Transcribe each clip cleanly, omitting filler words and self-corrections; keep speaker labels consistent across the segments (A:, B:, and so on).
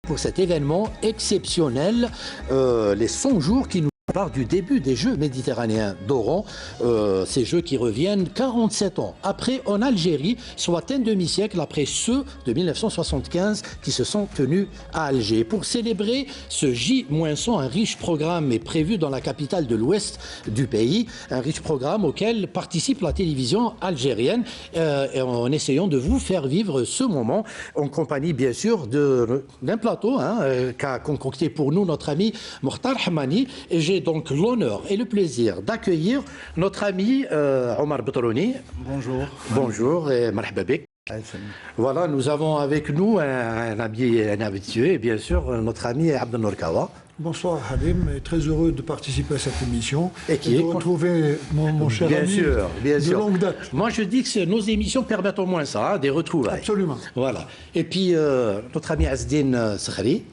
A: pour cet événement exceptionnel, les 100 jours qui nous parlent du début des Jeux méditerranéens d'Oran, ces Jeux qui reviennent 47 ans après en Algérie, soit un demi-siècle après ceux de 1975 qui se sont tenus à Alger. Pour célébrer ce J-100, un riche programme est prévu dans la capitale de l'ouest du pays, un riche programme auquel participe la télévision algérienne, en essayant de vous faire vivre ce moment en compagnie bien sûr d'un plateau qu'a concocté pour nous notre ami Mokhtar Hamani. Et j'ai donc l'honneur et le plaisir d'accueillir notre ami Omar Betrouni.
B: Bonjour.
A: Bonjour et marhaba bik. Voilà, nous avons avec nous un habitué, bien sûr, notre ami Abdelnour Kawa.
B: Bonsoir Halim, et très heureux de participer à cette émission
A: et
B: de retrouver mon cher ami de longue date.
A: Moi je dis que nos émissions permettent au moins ça, des retrouvailles.
B: Absolument.
A: Voilà. Et puis notre ami Azdine Sakhri.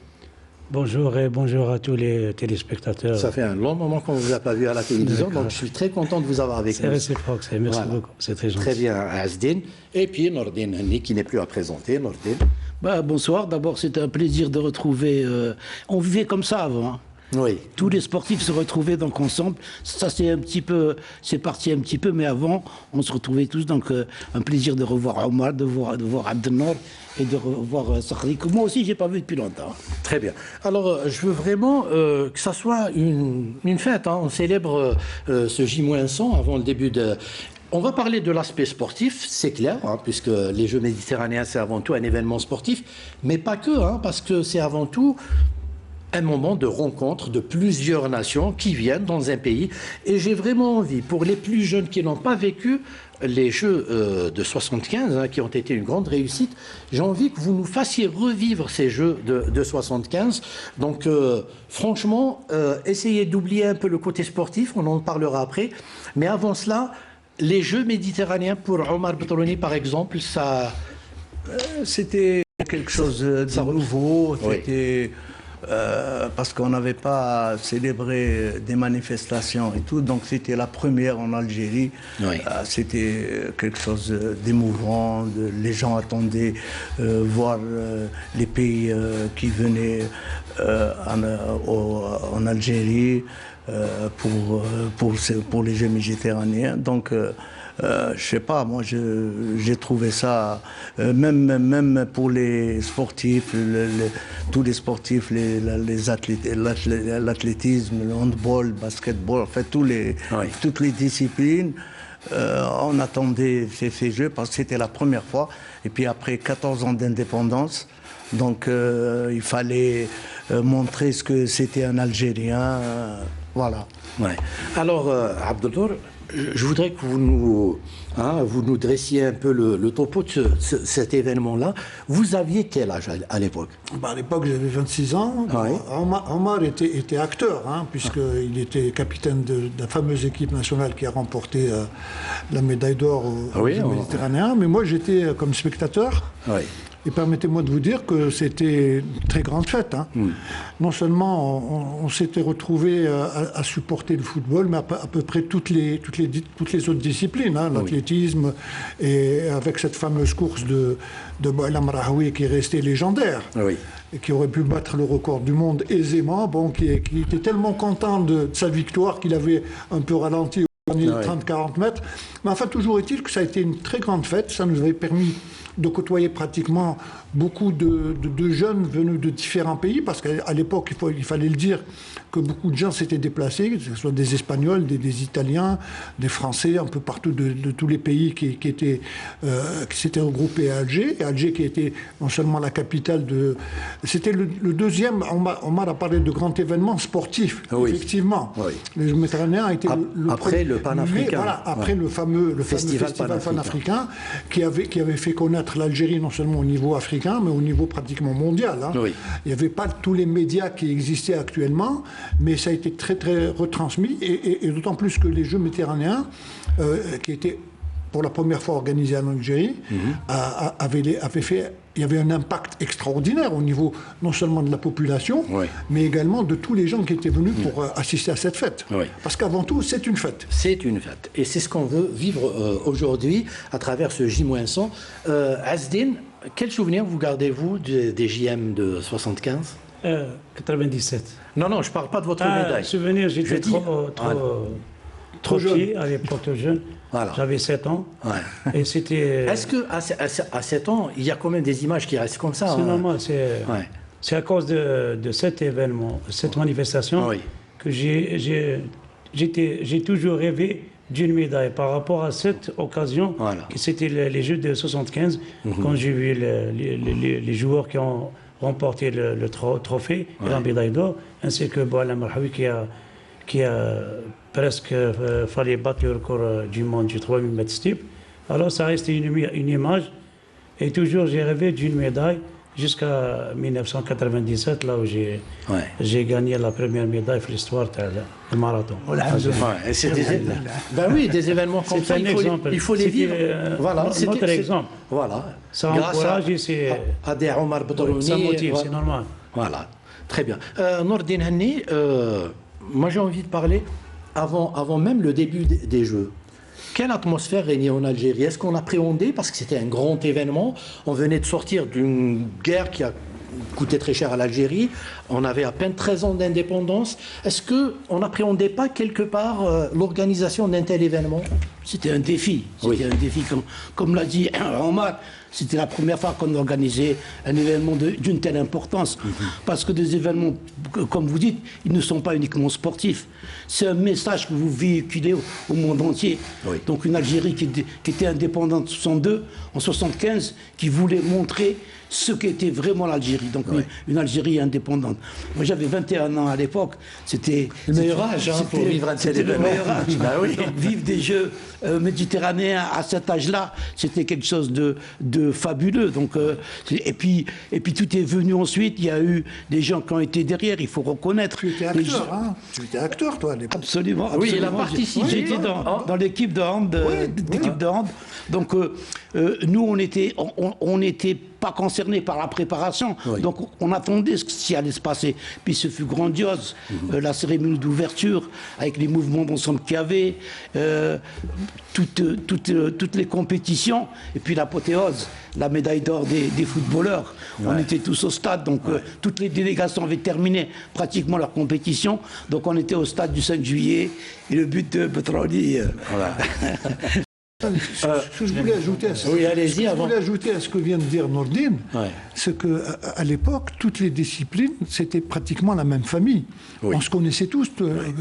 C: Bonjour et bonjour à tous les téléspectateurs.
A: Ça fait un long moment qu'on ne vous a pas vu à la télévision, donc je suis très content de vous avoir avec nous.
C: C'est réciproque, merci beaucoup, c'est très gentil.
A: Très bien, Azdine. Et puis Nordine Hanni, qui n'est plus à présenter. Nordine.
D: Bonsoir, d'abord c'est un plaisir de retrouver, on vivait comme ça avant.
A: Oui.
D: Tous les sportifs se retrouvaient donc ensemble. Ça c'est parti un petit peu, mais avant on se retrouvait tous, donc un plaisir de revoir Omar, de voir Abdelnour et de revoir Sakhri, que moi aussi j'ai pas vu depuis longtemps.
A: Très bien. Alors je veux vraiment que ça soit une fête. On célèbre ce J-100 avant le début de... On va parler de l'aspect sportif, c'est clair, puisque les Jeux méditerranéens c'est avant tout un événement sportif, mais pas que, parce que c'est avant tout un moment de rencontre de plusieurs nations qui viennent dans un pays. Et j'ai vraiment envie, pour les plus jeunes qui n'ont pas vécu les Jeux de 75, qui ont été une grande réussite, j'ai envie que vous nous fassiez revivre ces Jeux de 75. Donc franchement, essayez d'oublier un peu le côté sportif, on en parlera après. Mais avant cela, les Jeux méditerranéens pour Omar Betrouni par exemple, ça...
E: C'était quelque chose de nouveau, c'était... parce qu'on n'avait pas célébré des manifestations et tout, donc c'était la première en Algérie.
A: Oui.
E: C'était quelque chose d'émouvant, les gens attendaient voir les pays qui venaient en Algérie pour les Jeux méditerranéens. Donc je sais pas, moi j'ai trouvé ça, même pour les sportifs, tous les sportifs, les athlètes, l'athlétisme, le handball, le basketball, en fait toutes les disciplines, on attendait ces Jeux parce que c'était la première fois. Et puis après 14 ans d'indépendance, donc il fallait montrer ce que c'était un Algérien, voilà.
A: Ouais. Alors Abdelnour, je voudrais que vous nous dressiez un peu le topo de cet événement-là. Vous aviez quel âge à l'époque?
B: À l'époque, j'avais 26 ans.
A: Oui.
B: Omar était acteur, puisqu'il était capitaine de la fameuse équipe nationale qui a remporté la médaille d'or au Jeux méditerranéens. Mais moi, j'étais comme spectateur.
A: Oui.
B: Et permettez-moi de vous dire que c'était une très grande fête. Non seulement on s'était retrouvés à supporter le football, mais à peu près toutes les autres disciplines, l'athlétisme, et avec cette fameuse course de Boualem Rahoui qui est restée légendaire, et qui aurait pu battre le record du monde aisément, qui était tellement content de sa victoire qu'il avait un peu ralenti au dernier 30-40 mètres. Mais enfin, toujours est-il que ça a été une très grande fête. Ça nous avait permis de côtoyer pratiquement beaucoup de jeunes venus de différents pays, parce qu'à l'époque, il fallait le dire, que beaucoup de gens s'étaient déplacés, que ce soit des Espagnols, des Italiens, des Français, un peu partout de tous les pays qui s'étaient regroupés à Alger. Et Alger qui était non seulement la capitale de... C'était le deuxième, Omar a parlé de grand événement sportif, effectivement.
A: Oui.
B: Les Jeux méditerranéens a été
A: après le panafricain.
B: Après le fameux festival panafricain qui avait fait connaître l'Algérie non seulement au niveau africain, mais au niveau pratiquement mondial. Il n'y avait pas tous les médias qui existaient actuellement, mais ça a été très très retransmis, et d'autant plus que les Jeux méditerranéens, qui étaient pour la première fois organisé en Algérie, il y avait un impact extraordinaire au niveau non seulement de la population, mais également de tous les gens qui étaient venus pour assister à cette fête. Parce qu'avant tout, c'est une fête.
A: C'est une fête. Et c'est ce qu'on veut vivre aujourd'hui à travers ce J-100. Asdin, quel souvenir vous gardez-vous des JM de 75
C: 97.
A: Non, je ne parle pas de votre médaille.
C: Souvenir, j'étais trop petit à l'époque, jeune.
A: Voilà.
C: J'avais 7 ans. Et c'était...
A: Est-ce qu'à 7 ans, il y a quand même des images qui restent comme ça?
C: C'est normal. C'est à cause de cet événement, cette manifestation, que j'ai toujours rêvé d'une médaille. Par rapport à cette occasion, c'était les Jeux de 75, quand j'ai vu les joueurs qui ont remporté le trophée et la médaille d'or, ainsi que Boualem Marhaoui qui a presque fallait battre le record du monde du 3000 mètres steeple. Alors ça reste une image. Et toujours j'ai rêvé d'une médaille jusqu'à 1997, là où j'ai gagné la première médaille pour l'histoire du marathon.
A: Ben oui, des événements comme ça, il faut les vivre.
C: Voilà, c'est notre exemple.
A: Voilà.
C: Ça encourage et
A: à des Omar Bedrouni.
C: Ça motive, c'est normal.
A: Voilà, très bien. Nourdine Hanni, moi j'ai envie de parler avant même le début des Jeux. Quelle atmosphère régnait en Algérie? Est-ce qu'on appréhendait, parce que c'était un grand événement, on venait de sortir d'une guerre qui a coûté très cher à l'Algérie, on avait à peine 13 ans d'indépendance. Est-ce qu'on n'appréhendait pas quelque part l'organisation d'un tel événement?
D: C'était un défi. C'était un défi, comme l'a dit Omar. C'était la première fois qu'on organisait un événement d'une telle importance. Parce que des événements, comme vous dites, ils ne sont pas uniquement sportifs. C'est un message que vous véhiculez au monde entier. Donc une Algérie qui était indépendante en 75, qui voulait montrer ce qu'était vraiment l'Algérie. Donc une Algérie indépendante. Moi j'avais 21 ans à l'époque. C'était
A: le meilleur âge pour vivre un tel événement.
D: Donc, vivre des Jeux méditerranéens à cet âge-là, c'était quelque chose de fabuleux. Donc, et puis tout est venu ensuite. Il y a eu des gens qui ont été derrière, il faut reconnaître.
B: Tu étais acteur, hein? Tu étais acteur, toi, à l'époque.
D: Absolument.
A: Oui, il a participé.
D: J'étais dans l'équipe de hand. Donc, nous, on n'était pas concernés par la préparation. Donc, on attendait ce qui allait se passer. Puis, ce fut grandiose. La cérémonie d'ouverture, avec les mouvements d'ensemble qu'il y avait, toutes les compétitions, et puis l'apothéose, la médaille d'or des footballeurs. On était tous au stade, donc toutes les délégations avaient terminé pratiquement leur compétition. Donc, on était au stade du 5 juillet, et le but de Betraouli...
B: Ce que je voulais ajouter à ce que vient de dire Nourdine, c'est qu'à l'époque, toutes les disciplines, c'était pratiquement la même famille. On se connaissait tous,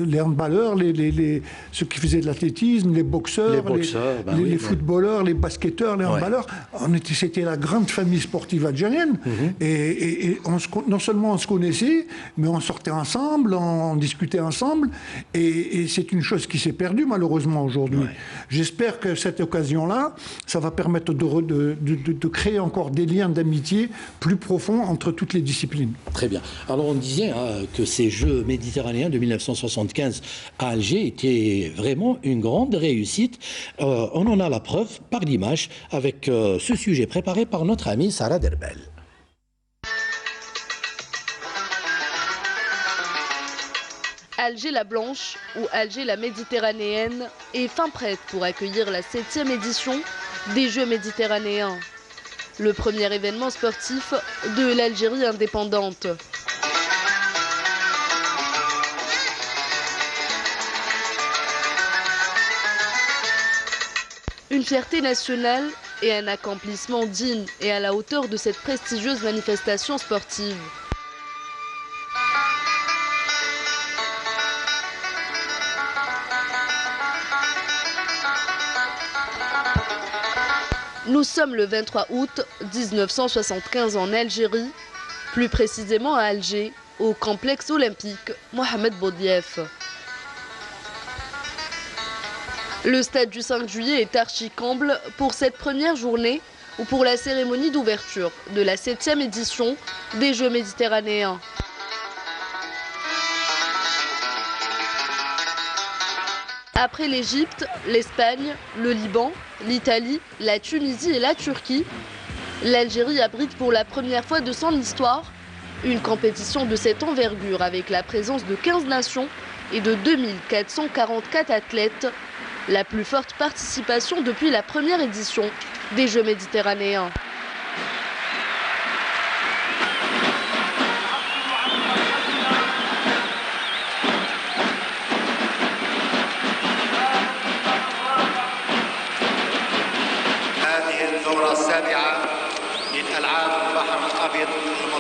B: les handballeurs, ceux qui faisaient de l'athlétisme, les boxeurs, les footballeurs, les basketteurs, les handballeurs. C'était la grande famille sportive algérienne. Et non seulement on se connaissait, mais on sortait ensemble, on discutait ensemble. Et c'est une chose qui s'est perdue malheureusement aujourd'hui. J'espère que cette occasion-là, ça va permettre de créer encore des liens d'amitié plus profonds entre toutes les disciplines.
A: Très bien. Alors on disait que ces Jeux méditerranéens de 1975 à Alger étaient vraiment une grande réussite. On en a la preuve par l'image avec ce sujet préparé par notre amie Sarah Derbel.
F: Alger la Blanche ou Alger la Méditerranéenne est fin prête pour accueillir la 7e édition des Jeux méditerranéens. Le premier événement sportif de l'Algérie indépendante. Une fierté nationale et un accomplissement digne et à la hauteur de cette prestigieuse manifestation sportive. Nous sommes le 23 août 1975 en Algérie, plus précisément à Alger, au complexe olympique Mohamed Boudiaf. Le stade du 5 juillet est archi-comble pour cette première journée ou pour la cérémonie d'ouverture de la 7e édition des Jeux méditerranéens. Après l'Égypte, l'Espagne, le Liban, l'Italie, la Tunisie et la Turquie, l'Algérie abrite pour la première fois de son histoire une compétition de cette envergure avec la présence de 15 nations et de 2444 athlètes, la plus forte participation depuis la première édition des Jeux méditerranéens.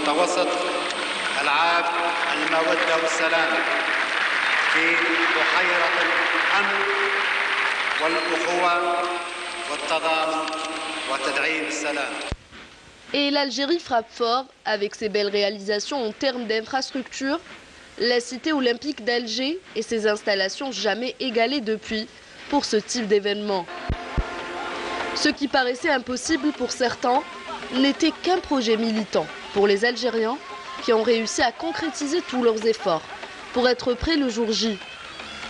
G: المتوسط ألعاب المودة والسلام في بحيرة الأمن والأخوة والتضامن وتدعيم السلام.
F: Et l'Algérie frappe fort avec ses belles réalisations en termes d'infrastructures, la cité olympique d'Alger et ses installations jamais égalées depuis pour ce type d'événement. Ce qui paraissait impossible pour certains n'était qu'un projet militant pour les Algériens qui ont réussi à concrétiser tous leurs efforts pour être prêts le jour J.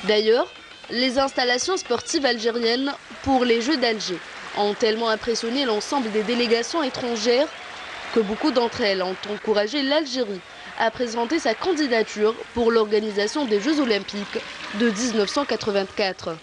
F: D'ailleurs, les installations sportives algériennes pour les Jeux d'Alger ont tellement impressionné l'ensemble des délégations étrangères que beaucoup d'entre elles ont encouragé l'Algérie à présenter sa candidature pour l'organisation des Jeux olympiques de 1984.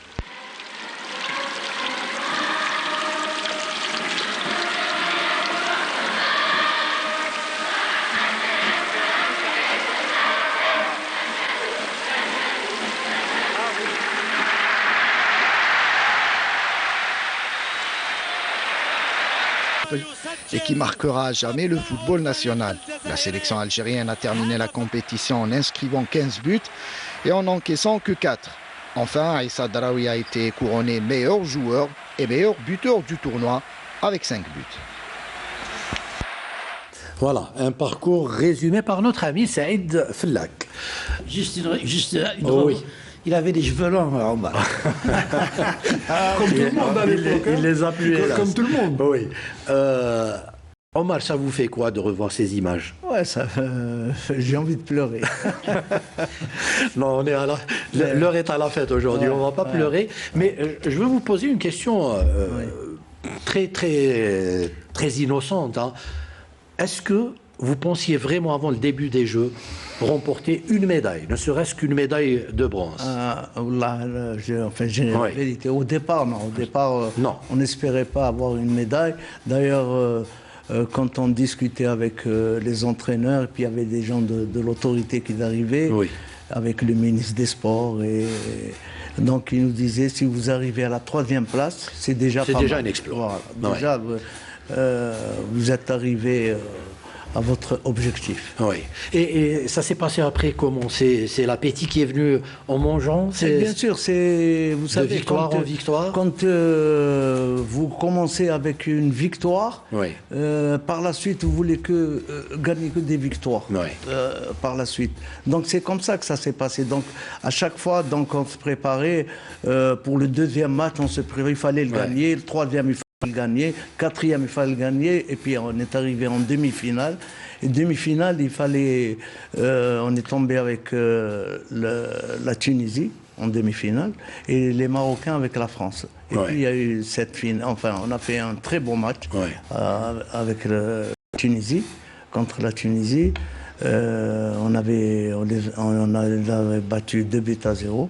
H: Et qui marquera à jamais le football national. La sélection algérienne a terminé la compétition en inscrivant 15 buts et en encaissant que 4. Enfin, Issa Draoui a été couronné meilleur joueur et meilleur buteur du tournoi avec 5 buts.
A: Voilà, un parcours résumé par notre ami Saïd Fellak.
D: Juste une oui. Il avait des cheveux longs, Omar.
B: Comme tout le monde à l'époque.
A: Il les a plus.
B: Comme tout le monde.
A: Oui. Omar, ça vous fait quoi de revoir ces images?
E: Ouais, j'ai envie de pleurer.
A: Non, l'heure est à la fête aujourd'hui, on ne va pas pleurer. Mais je veux vous poser une question très innocente. Hein. Est-ce que vous pensiez vraiment avant le début des Jeux remporter une médaille, ne serait-ce qu'une médaille de bronze?
E: J'ai la vérité. Au départ, non. Au départ, on n'espérait pas avoir une médaille. D'ailleurs, quand on discutait avec les entraîneurs, et puis il y avait des gens de l'autorité qui arrivaient, avec le ministre des Sports, et donc ils nous disaient, si vous arrivez à la 3e place, c'est déjà pas mal. C'est déjà
A: un exploit.
E: Voilà. Déjà, vous êtes arrivé à votre objectif.
A: Oui. Et ça s'est passé après comment? C'est l'appétit qui est venu en mangeant?
E: Bien sûr, vous savez,
A: de victoire en victoire.
E: Quand vous commencez avec une victoire, par la suite, vous voulez gagner que des victoires par la suite. Donc c'est comme ça que ça s'est passé. Donc à chaque fois, on se préparait pour le 2e match, on se préparait, il fallait le gagner, le 3e, il fallait le gagner, 4e, il fallait le gagner, et puis on est arrivé en demi-finale. Et demi-finale, on est tombé avec la Tunisie en demi-finale et les Marocains avec la France. Et puis il y a eu cette finale. Enfin, on a fait un très bon match avec la Tunisie, contre la Tunisie. On avait battu 2-0.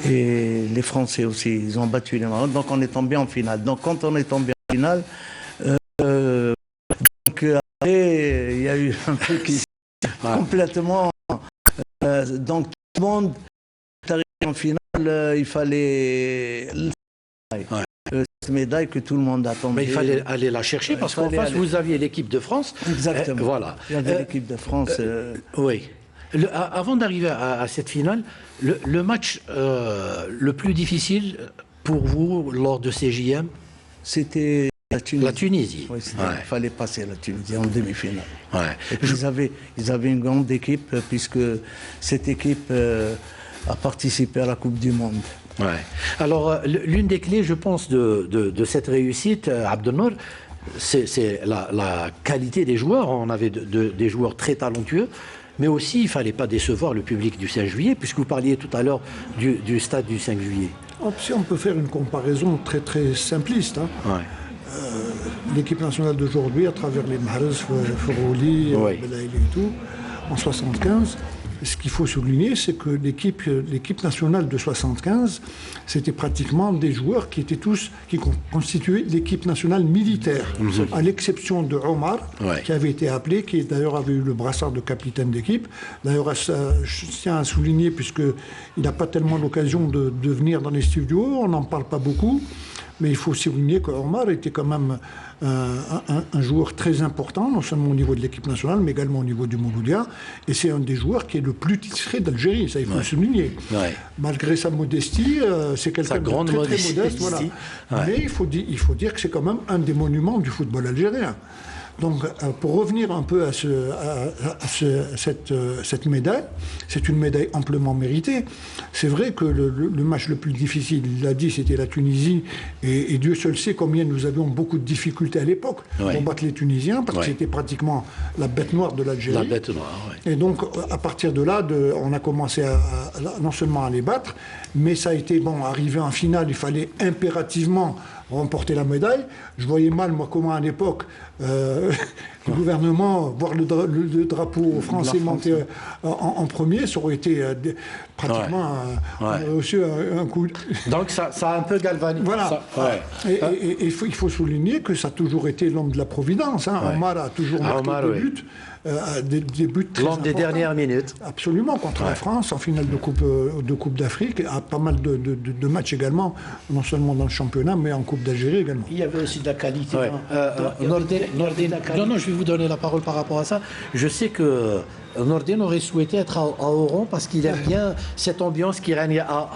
E: Et les Français aussi, ils ont battu les Marocains. Donc on est tombé en finale. Donc quand on est tombé en finale, après, il y a eu un truc qui complètement... donc tout le monde est arrivé en finale, il fallait... Cette médaille que tout le monde attendait.
A: Mais il fallait aller la chercher parce qu'en face, vous aviez l'équipe de France.
E: Exactement.
A: Voilà.
E: Il y avait l'équipe de France.
A: Oui. Avant d'arriver à cette finale, le match le plus difficile pour vous lors de ces JM,
E: c'était la Tunisie.
A: Oui,
E: il fallait passer la Tunisie en demi-finale. Et puis ils avaient une grande équipe puisque cette équipe a participé à la Coupe du Monde.
A: Alors, l'une des clés, je pense, de cette réussite, Abdelnour, c'est la qualité des joueurs. On avait des joueurs très talentueux. Mais aussi, il ne fallait pas décevoir le public du 5 juillet, puisque vous parliez tout à l'heure du stade du 5 juillet.
B: Si on peut faire une comparaison très très simpliste, hein. L'équipe nationale d'aujourd'hui, à travers les Mahrez, Forouli, Belaïli et tout, en 75, ce qu'il faut souligner, c'est que l'équipe nationale de 75, c'était pratiquement des joueurs qui constituaient l'équipe nationale militaire, à l'exception de Omar, qui avait été appelé, qui d'ailleurs avait eu le brassard de capitaine d'équipe. D'ailleurs, je tiens à souligner, puisqu'il n'a pas tellement l'occasion de venir dans les studios, on n'en parle pas beaucoup, mais il faut souligner qu'Omar était quand même un joueur très important, non seulement au niveau de l'équipe nationale, mais également au niveau du Mouloudia. Et c'est un des joueurs qui est le plus titré d'Algérie, ça il faut le souligner. Malgré sa modestie, c'est quelqu'un de très très modeste. Voilà. Mais il faut dire que c'est quand même un des monuments du football algérien. Donc, pour revenir un peu à cette médaille, c'est une médaille amplement méritée. C'est vrai que le match le plus difficile, il l'a dit, c'était la Tunisie. Et Dieu seul sait combien nous avions beaucoup de difficultés à l'époque pour battre les Tunisiens, parce que c'était pratiquement la bête noire de l'Algérie.
A: La bête noire,
B: Et donc, à partir de là, on a commencé non seulement à les battre, mais ça a été, arrivé en finale, il fallait impérativement remporter la médaille. Je voyais mal, moi, comment à l'époque, le gouvernement, voir le drapeau français monter en premier, ça aurait été pratiquement aussi un coup.
A: Donc ça a un peu galvanisé.
B: Voilà. Et il faut souligner que ça a toujours été l'homme de la Providence. Hein. Omar a toujours marqué des buts très importants.
A: L'homme des dernières minutes.
B: Absolument, contre la France, en finale de Coupe d'Afrique, à pas mal de matchs également, non seulement dans le championnat, mais en Coupe d'Algérie également.
D: Il y avait aussi de la qualité.
A: Non, je vais vous donner la parole par rapport à ça. Je sais que Nordin aurait souhaité être à Oran parce qu'il aime bien cette ambiance qui règne à...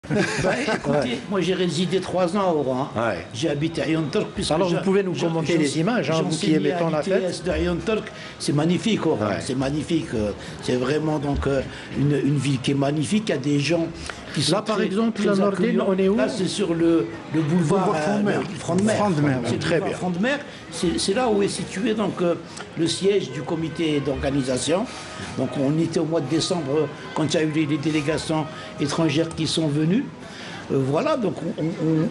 D: Écoutez, moi j'ai résidé 3 ans à Oran. J'ai habité à Aïn Turk.
A: Alors vous pouvez nous commenter les images, vous qui aimez tant la fête.
D: De Aïn Turk, c'est magnifique Oran, c'est magnifique. C'est vraiment donc une ville qui est magnifique. Il y a des gens qui sont
A: là par exemple, la Nordin, on est où?
D: Là c'est sur le boulevard Front de Mer.
A: C'est très bien.
D: Front de Mer, c'est là où est situé donc le siège du comité d'organisation. Donc on était au mois de décembre quand il y a eu les délégations étrangères qui sont venues. Voilà, donc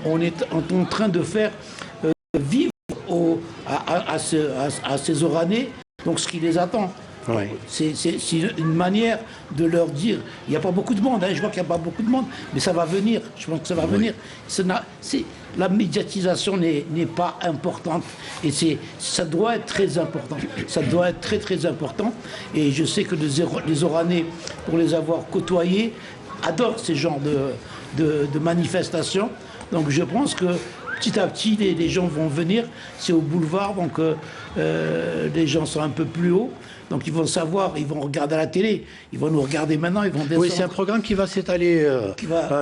D: on est en train de faire vivre à ces Oranais donc ce qui les attend. C'est une manière de leur dire, il n'y a pas beaucoup de monde, je vois qu'il n'y a pas beaucoup de monde, mais ça va venir, je pense que ça va venir. La médiatisation n'est pas importante et ça doit être très important. Ça doit être très très important et je sais que les Oranais, pour les avoir côtoyés, adorent ces genres de manifestations. Donc je pense que petit à petit, les gens vont venir. C'est au boulevard, donc les gens sont un peu plus hauts. Donc ils vont savoir, ils vont regarder à la télé, ils vont nous regarder maintenant, ils vont descendre.
A: Oui, c'est un programme qui va s'étaler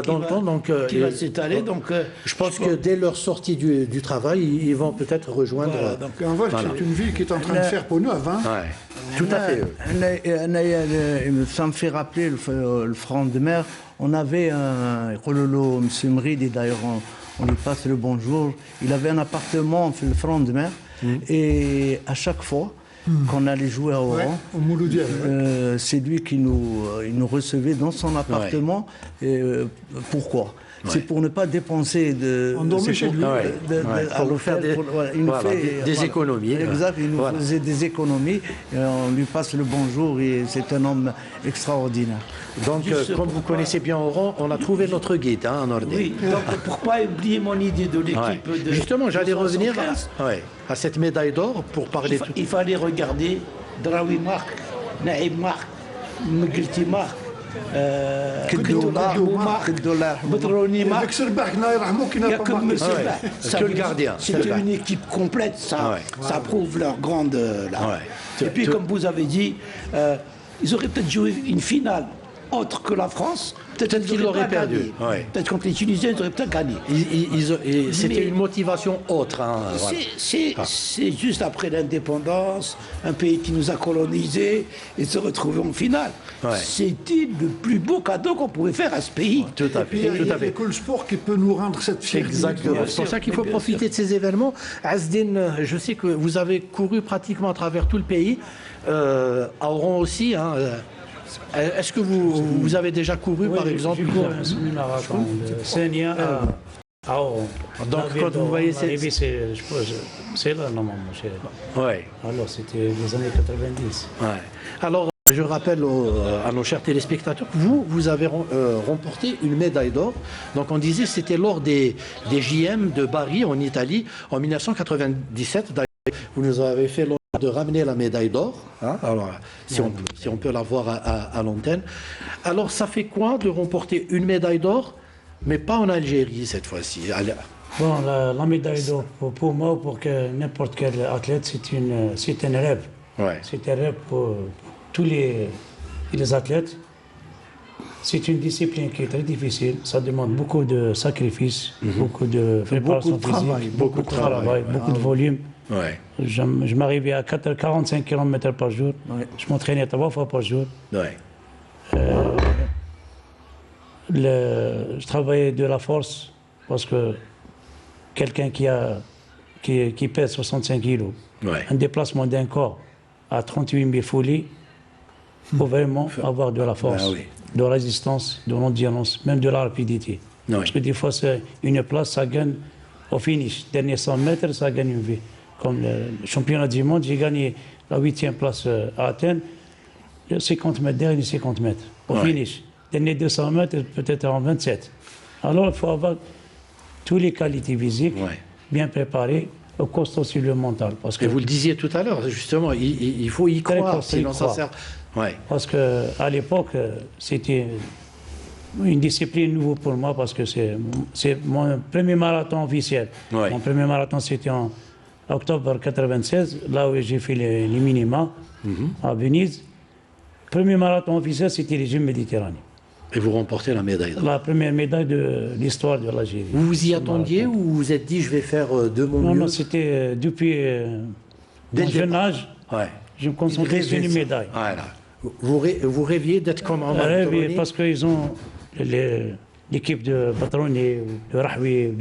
A: dans le temps. Donc,
D: qui va s'étaler. Donc,
A: je pense que dès leur sortie du travail, ils vont peut-être rejoindre.
B: Voilà, donc en fait, c'est une ville qui est en train de faire peau neuve. Hein.
A: Tout à fait.
E: Ça me fait rappeler le Front de Mer. On avait un Rololo Msemridi, d'ailleurs on lui passe le bonjour. Il avait un appartement sur le Front de Mer et à chaque fois qu'on allait jouer à Oran, c'est lui qui nous recevait dans son appartement. Pourquoi? C'est pour ne pas dépenser
B: on dormait chez lui.
A: Pour nous faire des économies.
E: Exact, il nous faisait des économies. Et on lui passe le bonjour et c'est un homme extraordinaire.
A: Donc, comme vous connaissez bien Oran, on a trouvé notre guide en Nordin.
D: Oui, donc pourquoi oublier mon idée de l'équipe de...
A: Justement, j'allais revenir à cette médaille d'or pour parler...
D: Il fallait regarder Draoui Marc, Naïm Marc, Mgelti Marc,
A: c'est que le gardien.
D: C'est une équipe complète, ça prouve leur grande... Et puis, comme vous avez dit, ils auraient peut-être joué une finale autre que la France, peut-être qu'ils l'auraient perdu. Peut-être contre les Tunisiens, ils auraient peut-être gagné.
A: C'était une motivation autre.
D: C'est juste après l'indépendance, un pays qui nous a colonisés et se retrouver en finale. C'était le plus beau cadeau qu'on pouvait faire à ce pays.
A: Tout à fait.
B: Il n'y a que le sport qui peut nous rendre cette fierté.
A: Exactement. C'est pour ça qu'il faut profiter de ces événements. Azdine, je sais que vous avez couru pratiquement à travers tout le pays, à Oran aussi. Est-ce que vous avez déjà couru, par exemple?
C: J'ai couru un semi-marathon de Senia à Oran.
A: Donc, quand vous voyez...
C: C'est là, normalement.
A: Ouais.
C: Alors, c'était les années 90.
A: Ouais. Alors, je rappelle à nos chers téléspectateurs que vous avez remporté une médaille d'or. Donc, on disait que c'était lors des JM de Bari, en Italie, en 1997. D'ailleurs, vous nous avez fait l'honneur de ramener la médaille d'or. Hein? Alors, si on peut la voir à l'antenne. Alors, ça fait quoi de remporter une médaille d'or, mais pas en Algérie cette fois-ci?
C: Bon, la médaille d'or, pour moi, pour n'importe quel athlète, c'est un rêve.
A: Ouais.
C: C'est un rêve pour tous les athlètes. C'est une discipline qui est très difficile. Ça demande beaucoup de sacrifices, beaucoup de préparation physique, beaucoup de travail, beaucoup de volume.
A: Ouais.
C: Je m'arrivais à 45 km par jour. Ouais. Je m'entraînais 3 fois par jour.
A: Ouais.
C: Je travaillais de la force parce que quelqu'un qui pèse 65 kilos, un déplacement d'un corps à 38 000 folies, il faut vraiment avoir de la force, de résistance, de l'endurance, même de la rapidité. Oui. Parce que des fois, une place, ça gagne au finish. Dernier 100 mètres, ça gagne une vie. Comme le championnat du monde, j'ai gagné la 8e place à Athènes, 50 mètres, dernier 50 mètres, au finish. Dernier 200 mètres, peut-être en 27. Alors, il faut avoir toutes les qualités physiques, bien préparées, costaud sur le mental. Parce que,
A: et vous le disiez tout à l'heure, justement, il faut y croire, sinon ça sert... Ouais.
C: Parce qu'à l'époque, c'était une discipline nouvelle pour moi, parce que c'est mon premier marathon officiel. Ouais. Mon premier marathon, c'était en octobre 1996, là où j'ai fait les minima, à Venise. Premier marathon officiel, c'était les Jeux Méditerranéens.
A: Et vous remportez la médaille d'or.
C: La première médaille de l'histoire de l'Algérie.
A: Vous vous y attendiez ou vous vous êtes dit, je vais faire de mon mieux?
C: Non, c'était depuis mon jeune âge, je me concentrais sur une médaille.
A: Voilà. Vous rêviez d'être comme Omar Boutrouni?
C: Parce qu'ils ont l'équipe de Boutrouni, de Rahwi,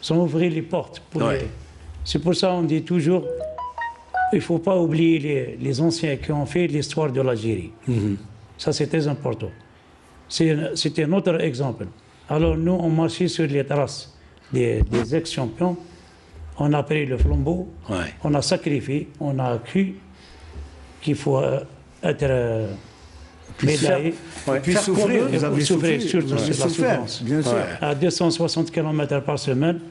C: ils ont ouvert les portes. C'est pour ça qu'on dit toujours, il ne faut pas oublier les anciens qui ont fait l'histoire de l'Algérie. Ça, c'est très important. C'était un autre exemple. Alors nous, on marchait sur les traces des ex-champions. On a pris le flambeau, on a sacrifié, on a cru qu'il faut être médaillé.
E: Puis souffrir, vous avez souffert,
C: surtout c'est la souffrance.
E: Bien sûr.
C: À 260 km par semaine,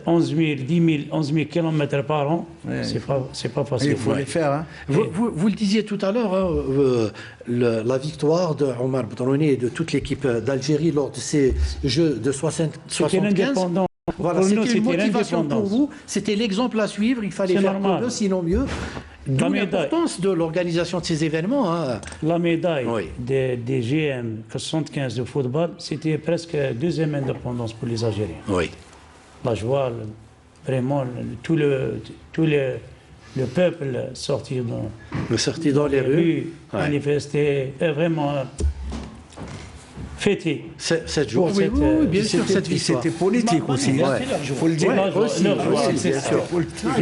C: 11 000 km par an, c'est pas facile.
E: Il faut les faire. Hein.
A: Vous le disiez tout à l'heure, hein, la victoire de Omar Boutrouni et de toute l'équipe d'Algérie lors de ces Jeux de 75. Voilà, c'était une motivation pour vous, c'était l'exemple à suivre, il fallait faire comme eux, sinon mieux. D'où l'importance de l'organisation de ces événements. Hein.
C: La médaille des GM 75 de football, c'était presque la deuxième indépendance pour les Algériens. Oui. La joie, vraiment, tout le peuple sorti dans les rues, manifester, vraiment fêter.
A: Cette joie, oui, bien sûr, cette victoire.
E: C'était politique aussi, il faut le dire.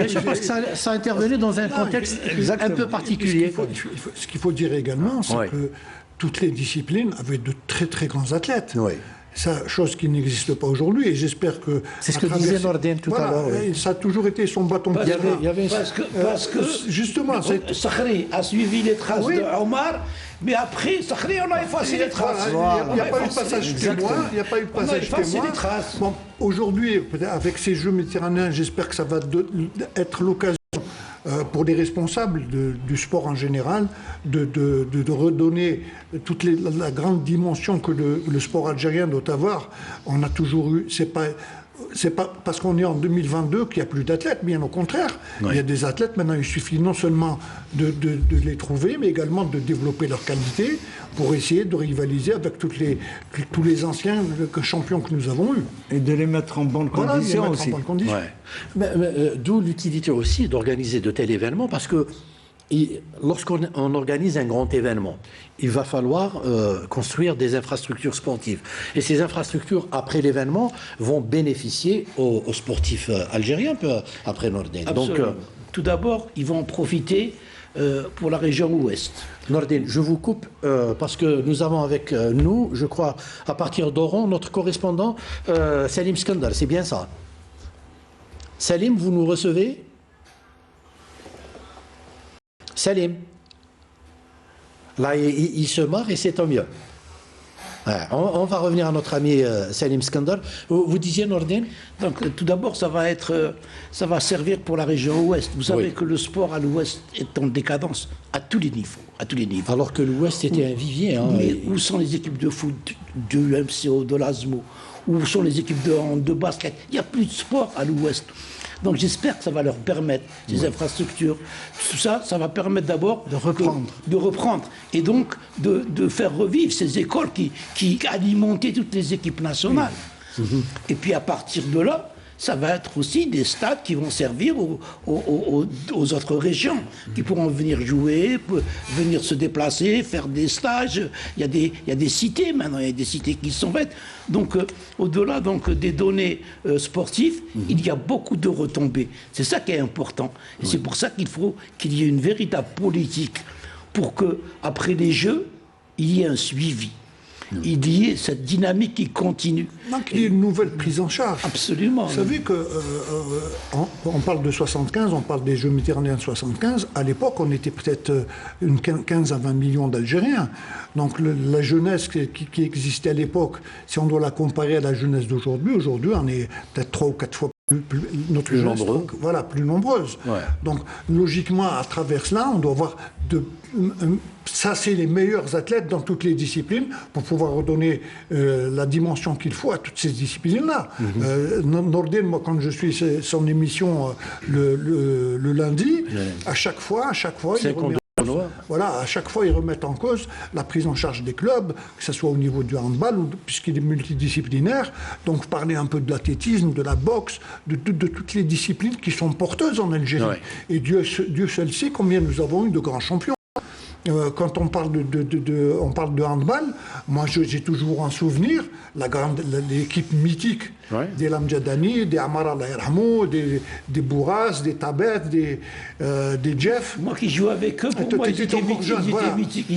A: Je pense que ça intervenait dans un contexte un peu particulier.
B: Ce qu'il faut dire également, c'est que toutes les disciplines avaient de très très grands athlètes. Ça, chose qui n'existe pas aujourd'hui, et j'espère que...
A: C'est ce que disait Nordin tout à l'heure.
B: Ça a toujours été son bâton de
D: parce que justement, Sakhri a suivi les traces de Omar, mais après, Sakhri, on a effacé les traces.
B: Il n'y a pas eu de passage témoin. Il n'y a pas eu de passage témoin. Bon, aujourd'hui, avec ces Jeux méditerranéens, j'espère que ça va être l'occasion pour les responsables du sport en général, de redonner toute la grande dimension que le sport algérien doit avoir. On a toujours eu, c'est pas parce qu'on est en 2022 qu'il n'y a plus d'athlètes, bien au contraire. Il y a des athlètes, maintenant il suffit non seulement de les trouver, mais également de développer leur qualité pour essayer de rivaliser avec tous les anciens champions que nous avons eus.
E: Et de les mettre en bonne condition aussi.
A: D'où l'utilité aussi d'organiser de tels événements, parce que lorsqu'on organise un grand événement, il va falloir construire des infrastructures sportives. Et ces infrastructures, après l'événement, vont bénéficier aux sportifs algériens après Nordin.
D: Donc, tout d'abord, ils vont en profiter pour la région ouest.
A: Nordine, je vous coupe parce que nous avons avec nous, je crois, à partir d'Oran, notre correspondant Salim Skandar, c'est bien ça. Salim, vous nous recevez? Salim. Là, il se marre et c'est tant mieux. Ouais, on va revenir à notre ami Salim Skandar. Vous disiez, Nordine?
D: Donc, tout d'abord, ça va servir pour la région ouest. Vous savez que le sport à l'ouest est en décadence à tous les niveaux.
A: Alors que l'ouest était un vivier. Hein,
D: mais où sont les équipes de foot, de l'UMCO, de l'ASMO? Où sont les équipes de basket? Il n'y a plus de sport à l'ouest. Donc j'espère que ça va leur permettre, ces infrastructures, tout ça, ça va permettre d'abord
E: de reprendre.
D: Et donc de faire revivre ces écoles qui alimentaient toutes les équipes nationales. Et puis à partir de là, ça va être aussi des stades qui vont servir aux autres régions, qui pourront venir jouer, venir se déplacer, faire des stages. Il y a des cités maintenant, il y a des cités qui sont faites. Donc au-delà des données sportives, il y a beaucoup de retombées. C'est ça qui est important. Et c'est pour ça qu'il faut qu'il y ait une véritable politique pour que après les Jeux, il y ait un suivi. Il y ait cette dynamique qui continue.
B: Donc il y a une nouvelle prise en charge.
D: Absolument.
B: Vous savez que on parle de 75, on parle des Jeux méditerranéens de 75. À l'époque, on était peut-être une 15 à 20 millions d'Algériens. Donc la jeunesse qui existait à l'époque, si on doit la comparer à la jeunesse d'aujourd'hui, on est peut-être 3 ou 4 fois plus nombreux. Voilà, plus nombreuse. Ouais. Donc logiquement, à travers cela, on doit voir ça, c'est les meilleurs athlètes dans toutes les disciplines pour pouvoir redonner la dimension qu'il faut à toutes ces disciplines-là. Nordine, moi, quand je suis son émission le lundi, à chaque fois, à chaque fois, ils remettent en cause la prise en charge des clubs, que ce soit au niveau du handball, puisqu'il est multidisciplinaire. Donc, parler un peu de l'athlétisme, de la boxe, de toutes les disciplines qui sont porteuses en Algérie. Ouais. Et Dieu seul sait combien nous avons eu de grands champions. Quand on parle de handball, moi j'ai toujours en souvenir l'équipe mythique des Lamjadani, des Amara Allah yarhamou, des Bourras, des Tabet, des Jeff.
D: Moi qui jouais avec eux, pour moi ils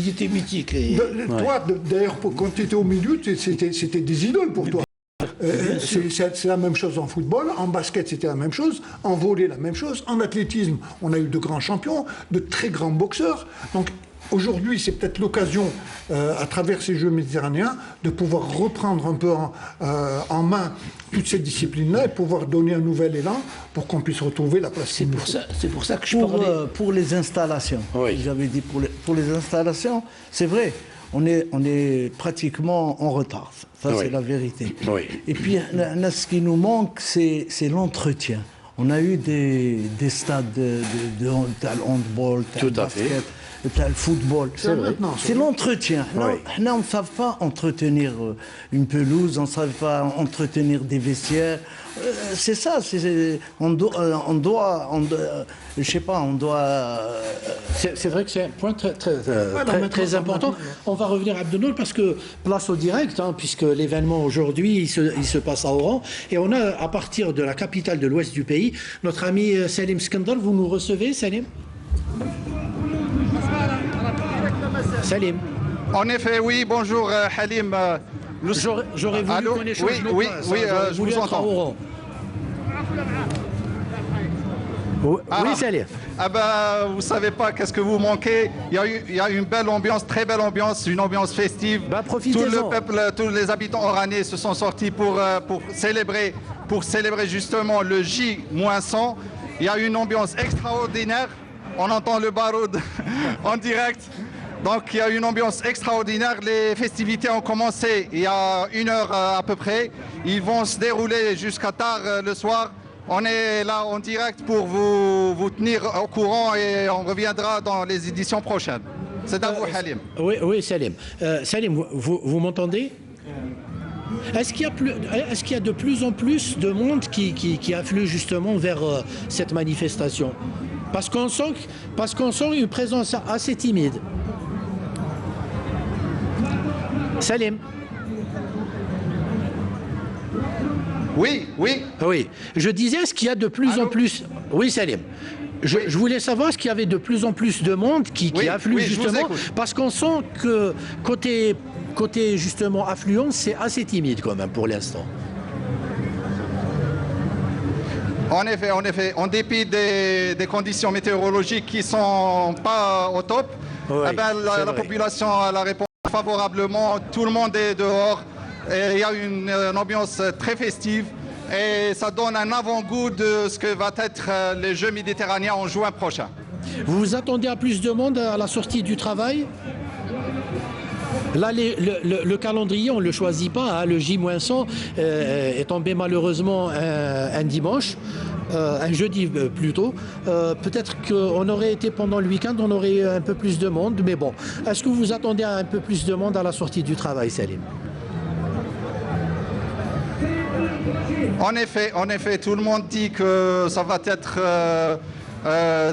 D: étaient mythiques.
B: Toi, d'ailleurs, quand tu étais au milieu, c'était des idoles pour toi. C'est la même chose en football, en basket c'était la même chose, en volley la même chose, en athlétisme on a eu de grands champions, de très grands boxeurs. Donc aujourd'hui, c'est peut-être l'occasion, à travers ces Jeux méditerranéens, de pouvoir reprendre un peu en main toutes ces disciplines-là et pouvoir donner un nouvel élan pour qu'on puisse retrouver la place.
D: C'est pour ça que je parlais.
E: Pour les installations, j'avais dit pour les installations, c'est vrai, on est pratiquement en retard. Ça, c'est la vérité. Et puis, ce qui nous manque, c'est l'entretien. On a eu des stades de handball, de basket. Le football, c'est l'entretien. Là, on ne savait pas entretenir une pelouse, on ne savait pas entretenir des vestiaires. C'est ça, on doit, je sais pas, on doit...
A: C'est vrai que c'est un point très important. On va revenir à Abdenour parce que place au direct, puisque l'événement aujourd'hui, il se passe à Oran. Et on a, à partir de la capitale de l'ouest du pays, notre ami Salim Skandar. Vous nous recevez, Salim? Salim.
I: En effet, oui, bonjour Halim.
A: J'aurais voulu qu'on échange nos places.
I: Oui, je vous entends.
A: Oui, Salim.
I: Vous savez pas qu'est-ce que vous manquez. Il y a une belle ambiance, très belle ambiance, une ambiance festive. Tout le peuple, tous les habitants oranais se sont sortis pour célébrer justement le J-100. Il y a une ambiance extraordinaire. On entend le baroud en direct. Donc il y a une ambiance extraordinaire. Les festivités ont commencé il y a 1 heure à peu près. Ils vont se dérouler jusqu'à tard le soir. On est là en direct pour vous tenir au courant et on reviendra dans les éditions prochaines. C'est à vous, Halim.
A: Oui, Salim. Salim, vous m'entendez? Est-ce qu'il y a de plus en plus de monde qui afflue justement vers cette manifestation? Parce qu'on sent une présence assez timide. Salim.
I: Oui.
A: Je disais, est-ce qu'il y a de plus en plus... Oui, Salim. Je voulais savoir ce qu'il y avait de plus en plus de monde qui afflue justement, parce qu'on sent que côté justement affluence, c'est assez timide quand même pour l'instant.
I: En effet, en dépit des conditions météorologiques qui ne sont pas au top, la population elle répond favorablement, tout le monde est dehors, et il y a une ambiance très festive. Et ça donne un avant-goût de ce que va être les Jeux méditerranéens en juin prochain.
A: Vous vous attendez à plus de monde à la sortie du travail? Là, le calendrier, on ne le choisit pas. Hein. Le J-100 est tombé malheureusement un dimanche, un jeudi plutôt. Peut-être qu'on aurait été pendant le week-end, on aurait eu un peu plus de monde. Mais bon, est-ce que vous vous attendez à un peu plus de monde à la sortie du travail, Salim?
I: En effet, tout le monde dit que ça va être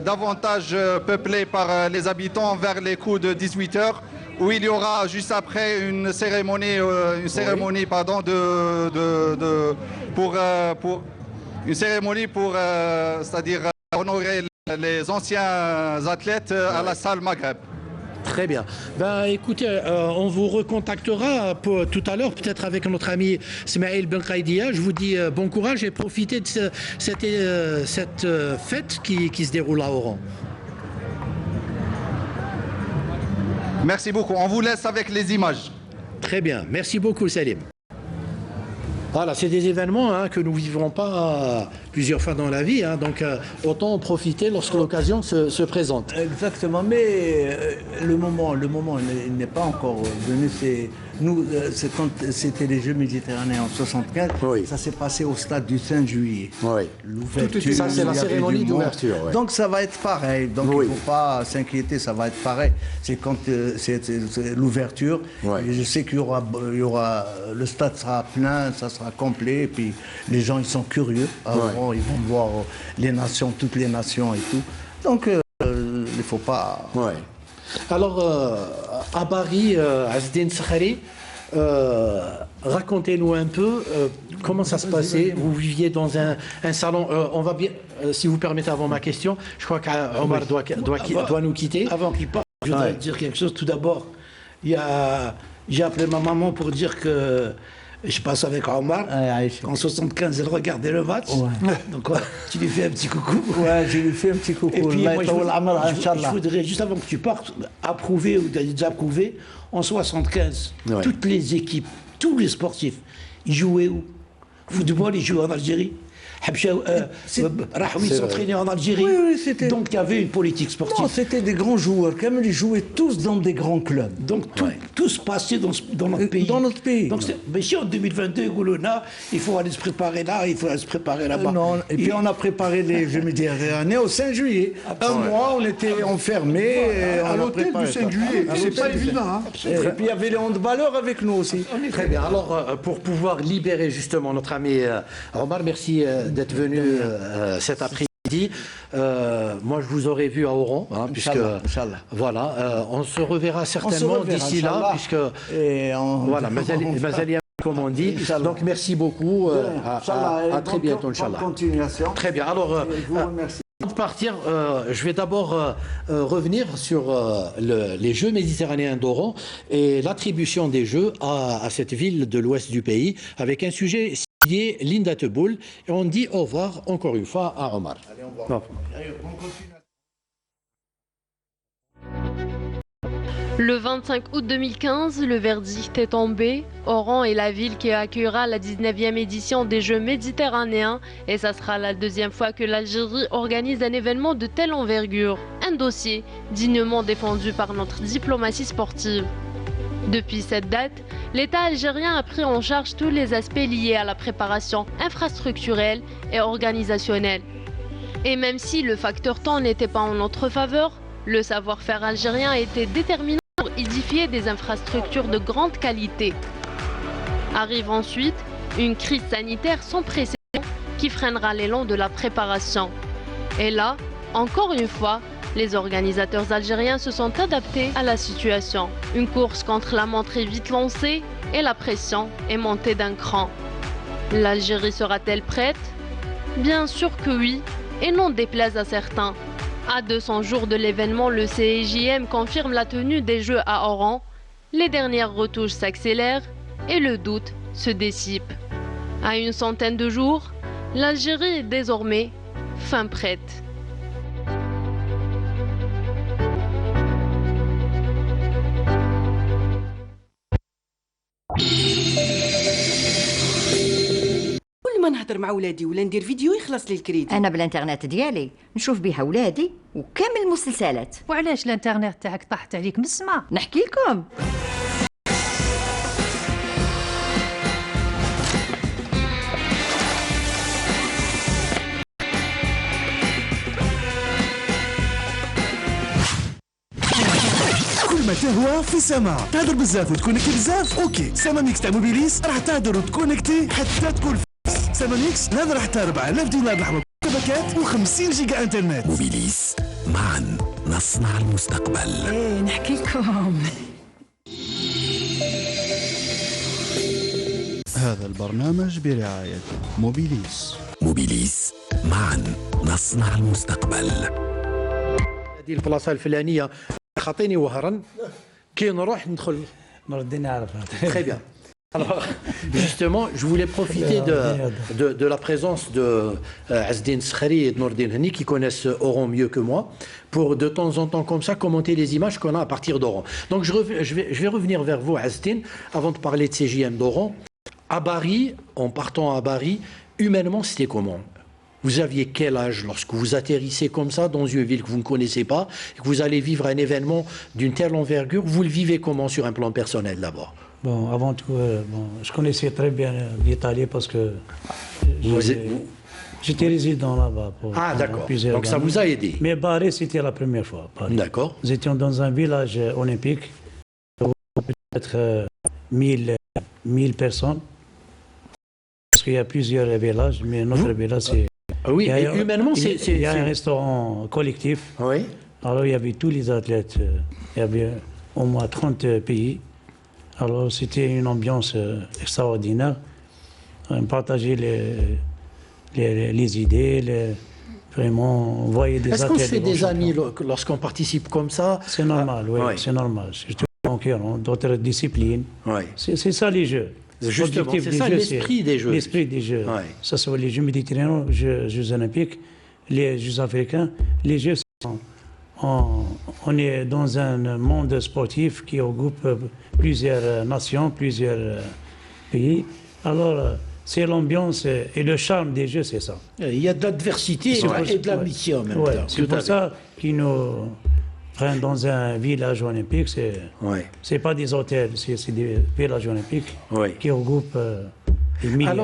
I: davantage peuplé par les habitants vers les coups de 18h, où il y aura juste après une cérémonie, c'est-à-dire honorer les anciens athlètes à la salle Maghreb.
A: Très bien. Ben, écoutez, on vous recontactera tout à l'heure, peut-être avec notre ami Smaïl Benkaïdia. Je vous dis bon courage et profitez de cette fête qui se déroule à Oran.
I: Merci beaucoup. On vous laisse avec les images.
A: Très bien. Merci beaucoup, Salim. Voilà, c'est des événements que nous ne vivrons pas plusieurs fois dans la vie, donc autant en profiter lorsque l'occasion se présente.
E: Exactement, mais le moment n'est pas encore venu. Nous, quand c'était les Jeux méditerranéens en 75, ça s'est passé au stade du 5 juillet. L'ouverture.
A: Ça, c'est la cérémonie d'ouverture.
E: Donc ça va être pareil. Donc il ne faut pas s'inquiéter, ça va être pareil. C'est quand c'est l'ouverture. Je sais qu'il y aura, le stade sera plein, ça sera complet. Et puis les gens, ils sont curieux. Alors, ils vont voir les nations, toutes les nations et tout. Donc il ne faut pas...
A: Alors, à Paris, Azdine Sakhari, racontez-nous un peu comment ça se passait. Vous viviez dans un salon. On va bien, si vous permettez, avant ma question, je crois qu'Omar doit nous quitter.
D: Avant qu'il parte, je voudrais dire quelque chose. Tout d'abord, j'ai appelé ma maman pour dire que je passe avec Omar. En 75, elle regardait le match. Donc, tu lui fais un petit coucou.
E: Ouais, je lui fais un petit coucou.
D: Et puis, moi, je voudrais, juste avant que tu partes, approuver, ou déjà approuvé, en 75, toutes les équipes, tous les sportifs, ils jouaient où? Football, ils jouaient en Algérie. Rahoui s'entraînait en Algérie. Donc il y avait une politique sportive.
E: Non, c'était des grands joueurs. Comme ils jouaient tous dans des grands clubs.
D: Donc tous passaient dans notre pays.
E: Dans notre pays.
D: Donc, mais si en 2022, Goulona, il faut aller se préparer là, il faut aller se préparer là-bas.
E: Non, et puis on a préparé les Jeux méditerranéens au 5 juillet. Un mois, on était enfermés.
B: À l'hôtel du 5 juillet. C'est pas évident.
E: Et puis il y avait les handballeurs avec nous aussi.
A: Très bien. Alors, pour pouvoir libérer justement notre ami Omar, merci d'être venu cet après-midi. Moi, je vous aurais vu à Oran, puisque voilà, on se reverra certainement d'ici là, puisque voilà, Mazali, comme on dit. Donc, merci beaucoup. À très bientôt, Inch'Allah.
E: Continuation.
A: Très bien. Alors, avant de partir, je vais d'abord revenir sur les Jeux méditerranéens d'Oran et l'attribution des Jeux à cette ville de l'ouest du pays, avec un sujet signé Linda Teboul. Et on dit au revoir encore une fois à Omar.
E: Allez, au revoir.
F: Le 25 août 2015, le verdict est tombé. Oran est la ville qui accueillera la 19e édition des Jeux méditerranéens et ça sera la deuxième fois que l'Algérie organise un événement de telle envergure. Un dossier dignement défendu par notre diplomatie sportive. Depuis cette date, l'État algérien a pris en charge tous les aspects liés à la préparation infrastructurelle et organisationnelle. Et même si le facteur temps n'était pas en notre faveur, le savoir-faire algérien était déterminant pour édifier des infrastructures de grande qualité. Arrive ensuite une crise sanitaire sans précédent qui freinera l'élan de la préparation. Et là, encore une fois, les organisateurs algériens se sont adaptés à la situation. Une course contre la montre est vite lancée et la pression est montée d'un cran. L'Algérie sera-t-elle prête? Bien sûr que oui, et non déplaise à certains. À 200 jours de l'événement, le CEJM confirme la tenue des Jeux à Oran. Les dernières retouches s'accélèrent et le doute se dissipe. À une centaine de jours, l'Algérie est désormais fin prête.
J: كل ما نهضر مع ولادي ولا ندير فيديو يخلص لي الكريدت.
K: انا بالانترنت ديالي نشوف بها ولادي وكامل المسلسلات.
L: وعلاش الانترنت تاعك طاحت عليك من السما؟
K: نحكي لكم.
M: كل ما تهوى في سما تهدر بزاف وتكونكتي بزاف اوكي سما ميكس تاع موبيليس راح تهدر وتكونكتي حتى تكون سما ميكس هذا راح تاع 4000 دينار لحظه باكات و50 جيجا انترنت.
N: موبيليس معا نصنع المستقبل.
L: ايه نحكي لكم.
O: هذا البرنامج برعاية موبيليس.
N: موبيليس معا نصنع المستقبل.
A: هذه البلاصه الفلانيه خاطيني وهرا كي نروح ندخل
C: نردي نعرفها.
A: Très bien. Alors, justement, je voulais profiter de la présence de Azdine Skhari et de Nourdine Hani qui connaissent Oran mieux que moi pour de temps en temps comme ça commenter les images qu'on a à partir d'Oran. Donc je vais revenir vers vous Azdine avant de parler de CJM d'Oran. À Bari, en partant à Bari, humainement c'était comment? Vous aviez quel âge lorsque vous atterrissez comme ça dans une ville que vous ne connaissez pas et que vous allez vivre un événement d'une telle envergure? Vous le vivez comment sur un plan personnel d'abord?
C: Bon, avant tout, je connaissais très bien l'Italie parce que j'étais résident là-bas.
A: Ah d'accord, donc ça vous a aidé.
C: Mais Bari, c'était la première fois.
A: D'accord.
C: Nous étions dans un village olympique, peut-être 1000 personnes. Parce qu'il y a plusieurs villages, mais notre village, c'est...
A: Oui, et humainement, c'est...
C: Il y a un restaurant collectif.
A: Oui.
C: Alors, il y avait tous les athlètes. Il y avait au moins 30 pays. Alors, c'était une ambiance extraordinaire. On partageait les idées, vraiment, on voyait des athlètes...
A: Est-ce qu'on se fait des amis lorsqu'on participe comme ça?
C: C'est normal, oui, c'est normal. Surtout concurrents d'autres disciplines.
A: Oui.
C: C'est ça les jeux.
A: Justement, c'est ça l'esprit des Jeux.
C: L'esprit des Jeux.
A: Ouais.
C: Ça soit les Jeux méditerranéens, les Jeux olympiques, les Jeux africains. Les Jeux, on est dans un monde sportif qui regroupe plusieurs nations, plusieurs pays. Alors, c'est l'ambiance et le charme des Jeux, c'est ça.
D: Il y a de l'adversité et de l'amitié en même temps.
C: C'est pour ça qu'ils nous prennent dans un village olympique. C'est pas des hôtels, c'est des villages olympiques qui regroupent des milliers.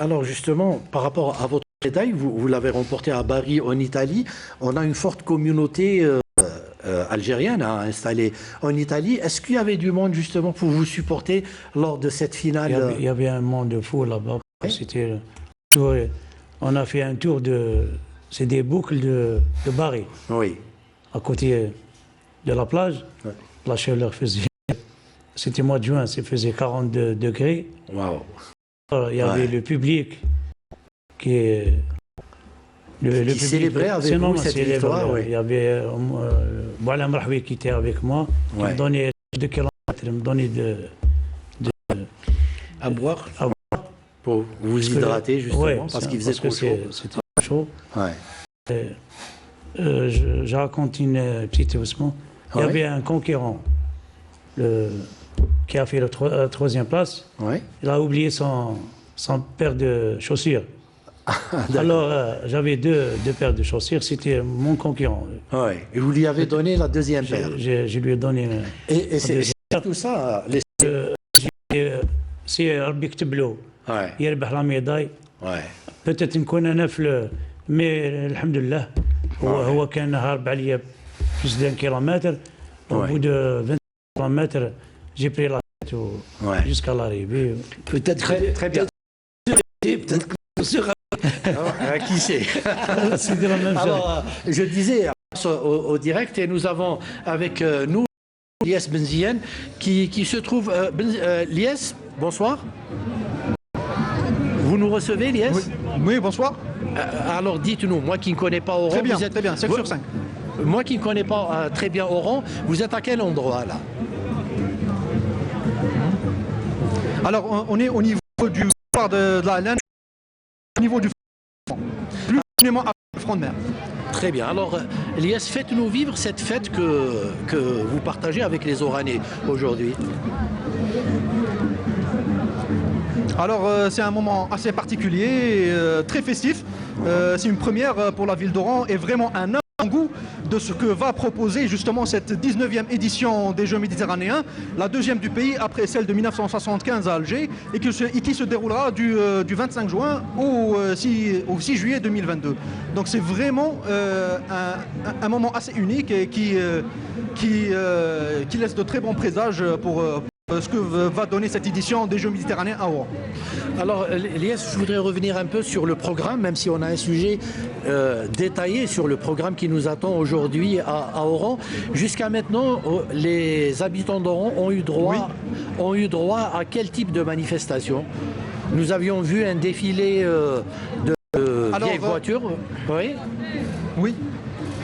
A: Alors justement, par rapport à votre médaille, vous l'avez remportée à Bari en Italie. On a une forte communauté algérienne installée en Italie. Est-ce qu'il y avait du monde justement pour vous supporter lors de cette finale?
C: Il y avait un monde fou là-bas. C'était, on a fait un tour c'est des boucles de Bari.
A: Oui.
C: À côté de la plage, la chaleur faisait... C'était mois de juin, ça faisait 42 degrés.
A: Wow.
C: Il y avait le public qui
A: célébrait avec vous cette victoire.
C: Il y avait Bouala Mrahoui qui était avec moi, qui me donnait 2 kilomètres, me donnait
A: à boire pour vous hydrater justement, parce qu'il faisait trop chaud.
C: C'était chaud. Je raconte une petite doucement. Il y avait un concurrent qui a fait la 3e place. Il a oublié son paire de chaussures. Alors, j'avais deux paires de chaussures. C'était mon concurrent.
A: Et vous lui avez donné la 2e paire?
C: Je lui ai donné...
A: Et c'est tout ça
C: c'est Rabbi Kteblo. Il a la médaille. Peut-être نكون أنا mais alhamdoulilah. هو كان هارب عليا plus d'1 kilomètre. Au bout de 20 kilomètres, j'ai pris la tête jusqu'à l'arrivée.
A: Peut-être très bien. Peut-être qui sait?
C: C'était la même chose.
A: Alors, je disais au direct, et nous avons avec nous Lies Benziane qui se trouve... Lies, bonsoir. Vous nous recevez, Lies?
P: Oui, bonsoir.
A: Alors dites-nous, moi qui ne connais pas Oran...
P: Très bien, très bien, 5 sur 5.
A: Moi qui ne connais pas très bien Oran, vous êtes à quel endroit là?
P: Alors on est au niveau du phare de la Laine, au niveau du plus précisément à le front de mer.
A: Très bien. Alors, Lies, faites-nous vivre cette fête que vous partagez avec les Oranais aujourd'hui.
P: Alors, c'est un moment assez particulier, très festif. C'est une première pour la ville d'Oran et vraiment un goût de ce que va proposer justement cette 19e édition des Jeux méditerranéens, la deuxième du pays après celle de 1975 à Alger et qui se déroulera du 25 juin au 6 juillet 2022. Donc c'est vraiment un moment assez unique et qui laisse de très bons présages pour ce que va donner cette édition des Jeux méditerranéens à Oran.
A: Alors, Lies, je voudrais revenir un peu sur le programme, même si on a un sujet détaillé sur le programme qui nous attend aujourd'hui à Oran. Jusqu'à maintenant, les habitants d'Oran ont eu droit à quel type de manifestation? Nous avions vu un défilé de vieilles voitures. Oui.
P: Oui.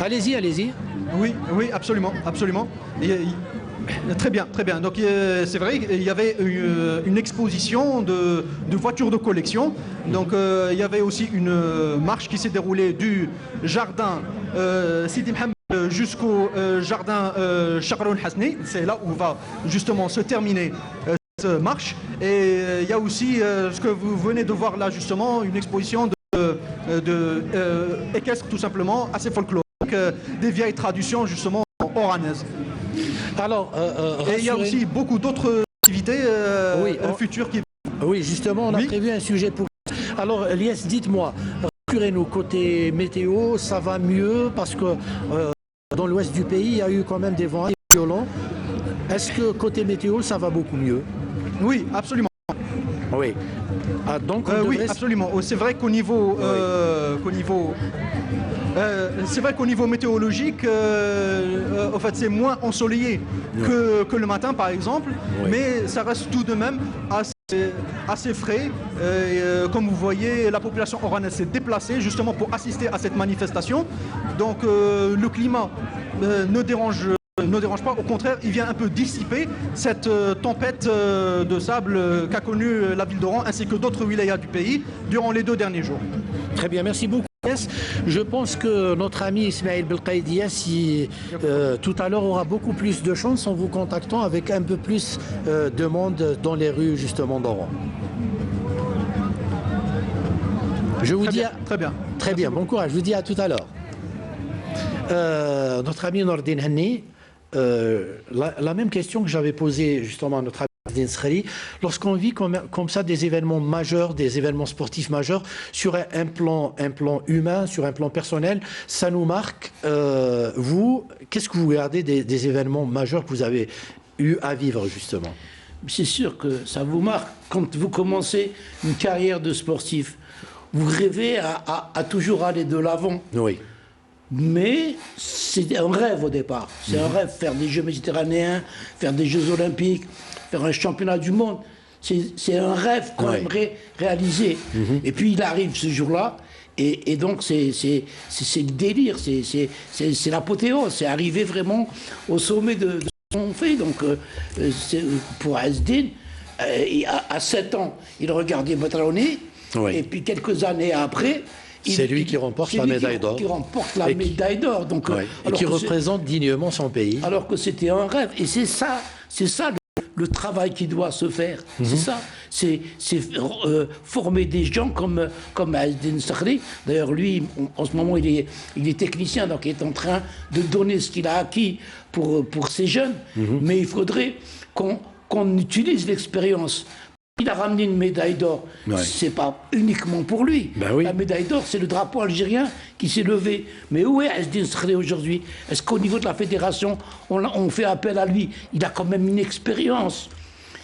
A: Allez-y, allez-y.
P: Oui, oui, absolument, absolument. Très bien, très bien. Donc c'est vrai qu'il y avait une exposition de voitures de collection. Donc il y avait aussi une marche qui s'est déroulée du jardin Sidi Mohamed jusqu'au jardin Chakroun Hasni. C'est là où va justement se terminer cette marche. Et il y a aussi ce que vous venez de voir là justement, une exposition équestre tout simplement, assez folklorique, des vieilles traditions justement oranaises.
A: Alors,
P: et il y a aussi beaucoup d'autres activités futures qui...
A: Oui, justement, on a prévu un sujet pour... Alors, Lies, dites-moi, rassurez-nous, côté météo, ça va mieux parce que dans l'ouest du pays, il y a eu quand même des vents violents. Est-ce que côté météo, ça va beaucoup mieux?
P: Oui, absolument.
A: Oui. Ah, donc
P: oui, absolument. C'est vrai qu'au niveau... c'est vrai qu'au niveau météorologique, en fait, c'est moins ensoleillé que le matin, par exemple, mais ça reste tout de même assez frais. Comme vous voyez, la population oranaise s'est déplacée justement pour assister à cette manifestation. Donc le climat ne dérange pas, au contraire, il vient un peu dissiper cette tempête de sable qu'a connue la ville d'Oran ainsi que d'autres wilayas du pays durant les 2 derniers jours.
A: Très bien, merci beaucoup. Je pense que notre ami Ismaël Belkaïdias tout à l'heure aura beaucoup plus de chance en vous contactant avec un peu plus de monde dans les rues justement d'Oran. Je vous dis très bien, bon courage, je vous dis à tout à l'heure. Notre ami Nordin Hanni, la même question que j'avais posée justement à notre ami Nordin Skhari, lorsqu'on vit comme ça des événements majeurs, des événements sportifs majeurs, sur un plan humain, sur un plan personnel, ça nous marque. Vous, qu'est-ce que vous regardez des événements majeurs que vous avez eu à vivre justement?
D: C'est sûr que ça vous marque quand vous commencez une carrière de sportif. Vous rêvez à toujours aller de l'avant.
A: Oui.
D: Mais c'est un rêve au départ. C'est un rêve, faire des Jeux méditerranéens, faire des Jeux olympiques, faire un championnat du monde. C'est un rêve qu'on aimerait réaliser. Et puis il arrive ce jour-là, et donc c'est le délire, c'est l'apothéose, c'est arriver vraiment au sommet de ce qu'on fait. Donc pour Azdin, à 7 ans, il regardait Batraouni, et puis quelques années après,
A: c'est lui qui remporte la médaille d'or.
D: Qui remporte la médaille d'or. Donc,
A: et qui représente dignement son pays.
D: Alors que c'était un rêve. Et c'est ça le travail qui doit se faire. C'est ça. C'est former des gens comme Azdin Skhari. D'ailleurs, lui, en ce moment, il est technicien, donc il est en train de donner ce qu'il a acquis pour ces jeunes. Mais il faudrait qu'on utilise l'expérience. Il a ramené une médaille d'or, c'est pas uniquement pour lui. La médaille d'or, c'est le drapeau algérien qui s'est levé. Mais où est Azdin Skhari aujourd'hui? Est-ce qu'au niveau de la fédération, on fait appel à lui? Il a quand même une expérience.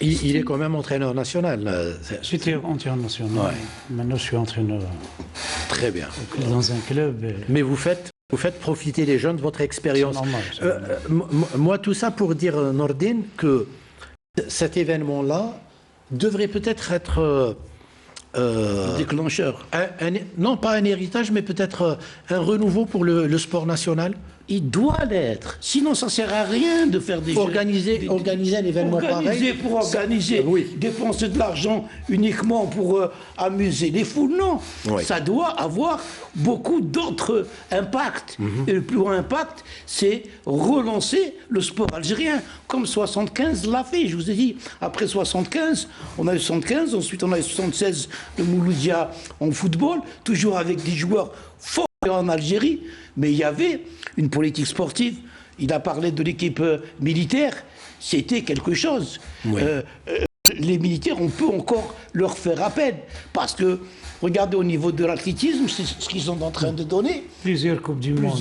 A: Il est quand même entraîneur national.
C: J'étais entraîneur national. Maintenant, je suis entraîneur.
A: Très bien.
C: Dans un club.
A: Mais vous faites profiter les jeunes de votre expérience.
C: C'est normal.
A: Moi, tout ça pour dire, Nordin, que cet événement-là devrait peut-être être
D: déclencheur.
A: Non, pas un héritage, mais peut-être un renouveau pour le sport national.
D: Il doit l'être. Sinon, ça ne sert à rien de faire des
A: organiser un événement pareil.
D: Pour organiser, dépenser de l'argent uniquement pour amuser les foules. Non, ça doit avoir beaucoup d'autres impacts. Et le plus grand impact, c'est relancer le sport algérien, comme 75 l'a fait. Je vous ai dit, après 75, on a eu 75, ensuite on a eu 76 de Mouloudia en football, toujours avec des joueurs forts en Algérie, mais il y avait une politique sportive. Il a parlé de l'équipe militaire, c'était quelque chose. Les militaires, on peut encore leur faire appel, parce que, regardez au niveau de l'athlétisme, c'est ce qu'ils sont en train de donner.
C: Plusieurs coupes du monde.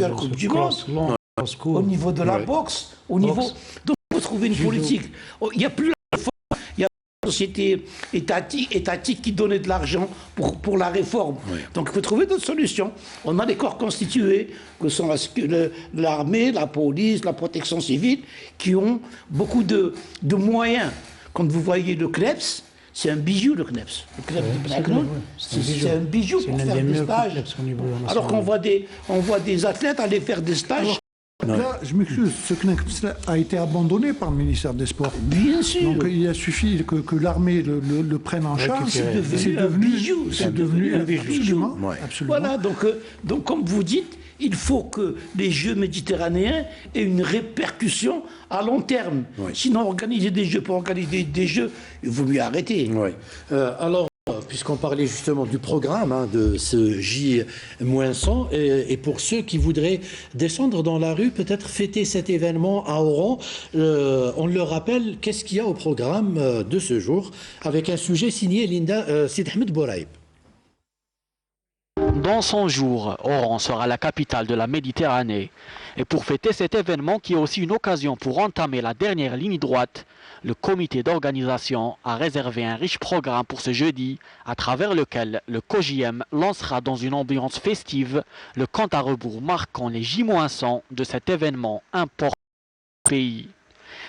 D: Au niveau de la boxe, au niveau... Donc, il faut trouver une politique. Il n'y a plus la réforme, il y a une société étatique qui donnait de l'argent pour la réforme. Donc, il faut trouver d'autres solutions. On a des corps constitués, que sont l'armée, la police, la protection civile, qui ont beaucoup de moyens. Quand vous voyez le CNEPS, c'est un bijou, le CNEPS. Le CNEPS de Bnagnoul, c'est un bijou pour faire des stages. Alors qu'on voit des athlètes aller faire des stages.
B: Là, je m'excuse, ce CNEPS a été abandonné par le ministère des Sports.
D: Bien sûr.
B: Donc il a suffi que l'armée le prenne en charge.
D: C'est devenu un bijou.
B: C'est devenu un bijou. Absolument.
D: Voilà, donc comme vous dites, il faut que les Jeux méditerranéens aient une répercussion à long terme. Sinon, organiser des Jeux pour organiser des Jeux, il vaut mieux arrêter.
A: Alors, puisqu'on parlait justement du programme de ce J-100, et pour ceux qui voudraient descendre dans la rue, peut-être fêter cet événement à Oran, on leur rappelle qu'est-ce qu'il y a au programme de ce jour, avec un sujet signé Linda Sid Ahmed Bouraïb.
Q: Dans 100 jours, Oran sera la capitale de la Méditerranée. Et pour fêter cet événement qui est aussi une occasion pour entamer la dernière ligne droite, le comité d'organisation a réservé un riche programme pour ce jeudi, à travers lequel le COJM lancera dans une ambiance festive le compte à rebours marquant les J-100 de cet événement important au pays.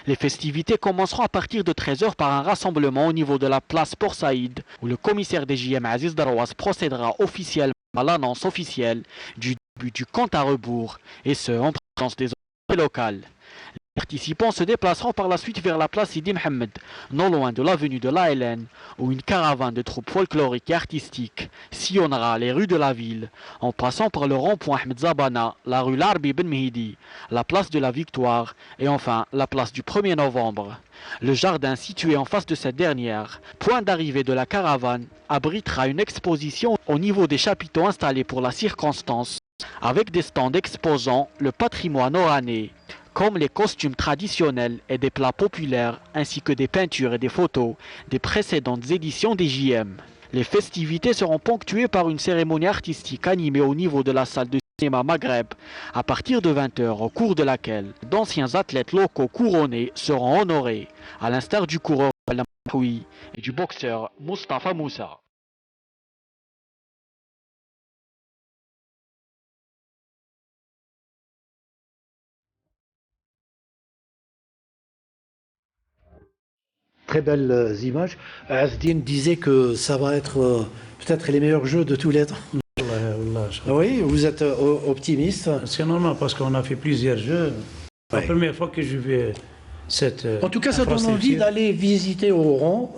Q: Les festivités commenceront à partir de 13h par un rassemblement au niveau de la place Port Saïd, où le commissaire des JM Aziz Darwas procédera officiellement à l'annonce officielle du début du compte à rebours, et ce en présence des autorités locales. Les participants se déplaceront par la suite vers la place Sidi Mohamed, non loin de l'avenue de l'ALN, où une caravane de troupes folkloriques et artistiques sillonnera les rues de la ville, en passant par le rond-point Ahmed Zabana, la rue Larbi Ben Mehidi, la place de la Victoire et enfin la place du 1er novembre. Le jardin situé en face de cette dernière, point d'arrivée de la caravane, abritera une exposition au niveau des chapiteaux installés pour la circonstance, avec des stands exposant le patrimoine oranais, comme les costumes traditionnels et des plats populaires, ainsi que des peintures et des photos des précédentes éditions des JM. Les festivités seront ponctuées par une cérémonie artistique animée au niveau de la salle de cinéma Maghreb, à partir de 20h, au cours de laquelle d'anciens athlètes locaux couronnés seront honorés, à l'instar du coureur Al Mahoui et du boxeur Mustafa Moussa.
A: Très belles images. Azdine disait que ça va être peut-être les meilleurs jeux de tous les temps. Oui, vous êtes optimiste.
C: C'est normal parce qu'on a fait plusieurs jeux. La première fois que je vais cette...
A: En tout cas, ça donne envie d'aller visiter Oran.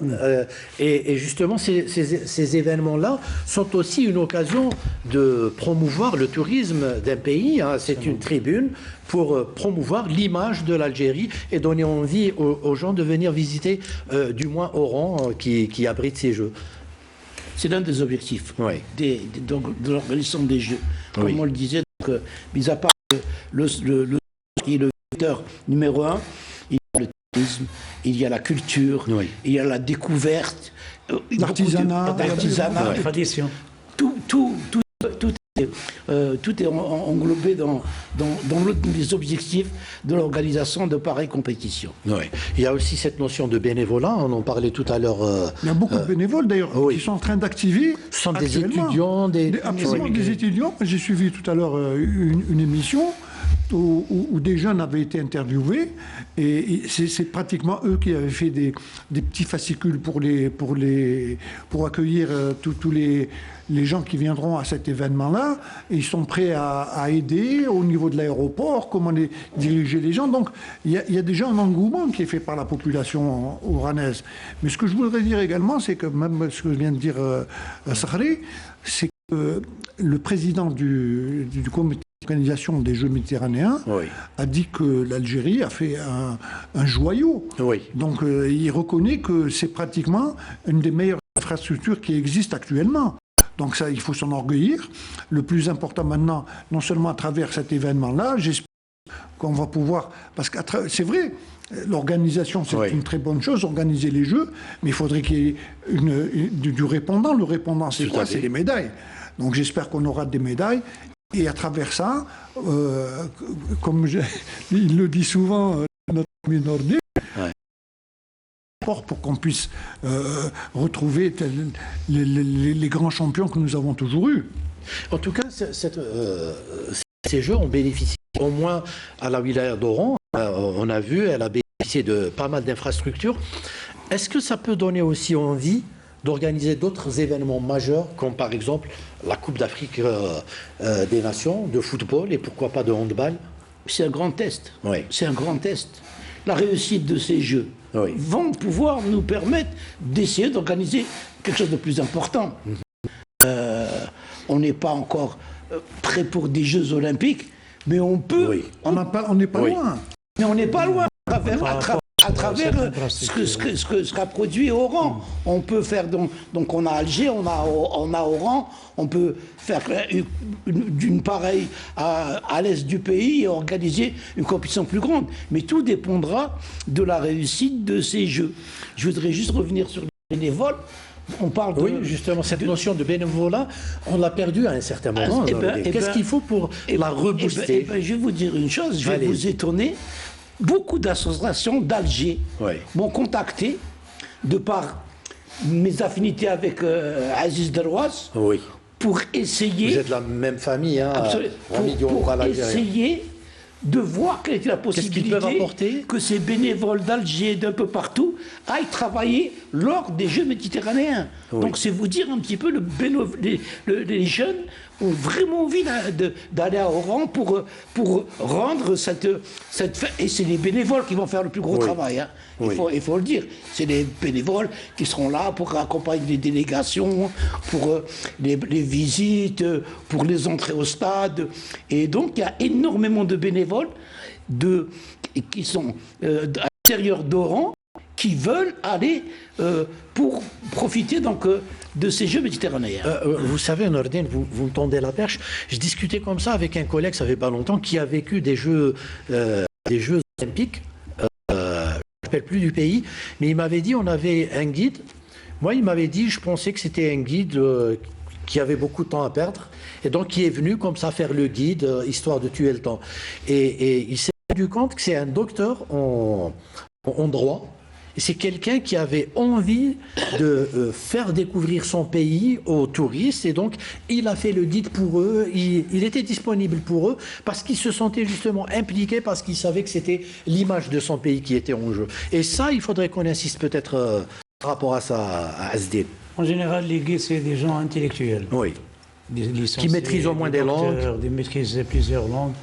A: Et justement, ces événements-là sont aussi une occasion de promouvoir le tourisme d'un pays. C'est une tribune pour promouvoir l'image de l'Algérie et donner envie aux gens de venir visiter du moins Oran qui abrite ces Jeux.
D: C'est l'un des objectifs de l'organisation des Jeux. Comme on le disait, donc, mis à part qui est le vecteur numéro 1, il y a le tourisme, il y a la culture, il y a la découverte,
B: l'artisanat,
C: la tradition.
D: Tout est englobé dans les objectifs de l'organisation de pareilles compétitions.
A: Il y a aussi cette notion de bénévolat, on en parlait tout à l'heure.
B: Il y a beaucoup de bénévoles d'ailleurs qui sont en train d'activer.
A: Ce sont des étudiants,
B: absolument des étudiants. J'ai suivi tout à l'heure une émission où des jeunes avaient été interviewés, et c'est pratiquement eux qui avaient fait des petits fascicules pour accueillir tous les gens qui viendront à cet événement-là. Ils sont prêts à aider au niveau de l'aéroport, comment diriger les gens. Donc il y a déjà un engouement qui est fait par la population oranaise. Mais ce que je voudrais dire également, c'est que même ce que vient de dire Sakhri, c'est que le président du comité d'organisation des Jeux méditerranéens a dit que l'Algérie a fait un joyau. Donc il reconnaît que c'est pratiquement une des meilleures infrastructures qui existent actuellement. Donc ça, il faut s'en enorgueillir. Le plus important maintenant, non seulement à travers cet événement-là, j'espère qu'on va pouvoir... Parce que c'est vrai, l'organisation, c'est une très bonne chose, organiser les Jeux, mais il faudrait qu'il y ait du répondant. Le répondant, c'est quoi? C'est les médailles. Donc j'espère qu'on aura des médailles. Et à travers ça, comme il le dit souvent, notre ami nordique, pour qu'on puisse retrouver les grands champions que nous avons toujours eus.
A: En tout cas, ces Jeux ont bénéficié au moins à la wilaya d'Oran. On a vu, elle a bénéficié de pas mal d'infrastructures. Est-ce que ça peut donner aussi envie d'organiser d'autres événements majeurs, comme par exemple la Coupe d'Afrique des Nations de football et pourquoi pas de handball?
D: C'est un grand test. C'est un grand test. La réussite de ces Jeux vont pouvoir nous permettre d'essayer d'organiser quelque chose de plus important. On n'est pas encore prêt pour des Jeux olympiques, mais on peut.
B: On n'est pas loin.
D: Mais on n'est pas loin. À travers ce qu'a produit Oran. On peut faire, donc on a Alger, on a Oran, on peut faire d'une pareille à l'est du pays et organiser une compétition plus grande. Mais tout dépendra de la réussite de ces Jeux. Je voudrais juste revenir sur les bénévoles. On parle
A: justement, cette notion de bénévolat, on l'a perdue à un certain moment. Qu'est-ce qu'il faut pour la rebooster?
D: Je vais vous dire une chose, je vais vous étonner. Beaucoup d'associations d'Alger m'ont contacté de par mes affinités avec Aziz Derouaz pour essayer...
A: Vous êtes de la même famille, hein?
D: Pour essayer de voir quelle était la possibilité que ces bénévoles d'Alger, d'un peu partout, aillent travailler lors des Jeux méditerranéens. Donc c'est vous dire un petit peu, les jeunes ont vraiment envie d'aller à Oran pour rendre cette fête. Et c'est les bénévoles qui vont faire le plus gros travail. Hein. Il faut le dire. C'est les bénévoles qui seront là pour accompagner les délégations, pour les visites, pour les entrées au stade. Et donc il y a énormément de bénévoles qui sont à l'extérieur d'Oran, qui veulent aller pour profiter donc de ces Jeux méditerranéens.
A: Vous savez, Nordine, vous me tendez la perche. Je discutais comme ça avec un collègue, ça fait pas longtemps, qui a vécu des Jeux olympiques. Je ne me rappelle plus du pays, mais il m'avait dit on avait un guide. Moi, il m'avait dit, je pensais que c'était un guide qui avait beaucoup de temps à perdre, et donc qui est venu comme ça faire le guide, histoire de tuer le temps. Et il s'est rendu compte que c'est un docteur en droit. C'est quelqu'un qui avait envie de faire découvrir son pays aux touristes, et donc il a fait le guide pour eux, il était disponible pour eux parce qu'il se sentait justement impliqué, parce qu'il savait que c'était l'image de son pays qui était en jeu. Et ça, il faudrait qu'on insiste peut-être par rapport à ça à Asdin.
C: En général, les guides, c'est des gens intellectuels.
A: Qui maîtrisent au moins des langues.
C: Qui maîtrisent plusieurs langues.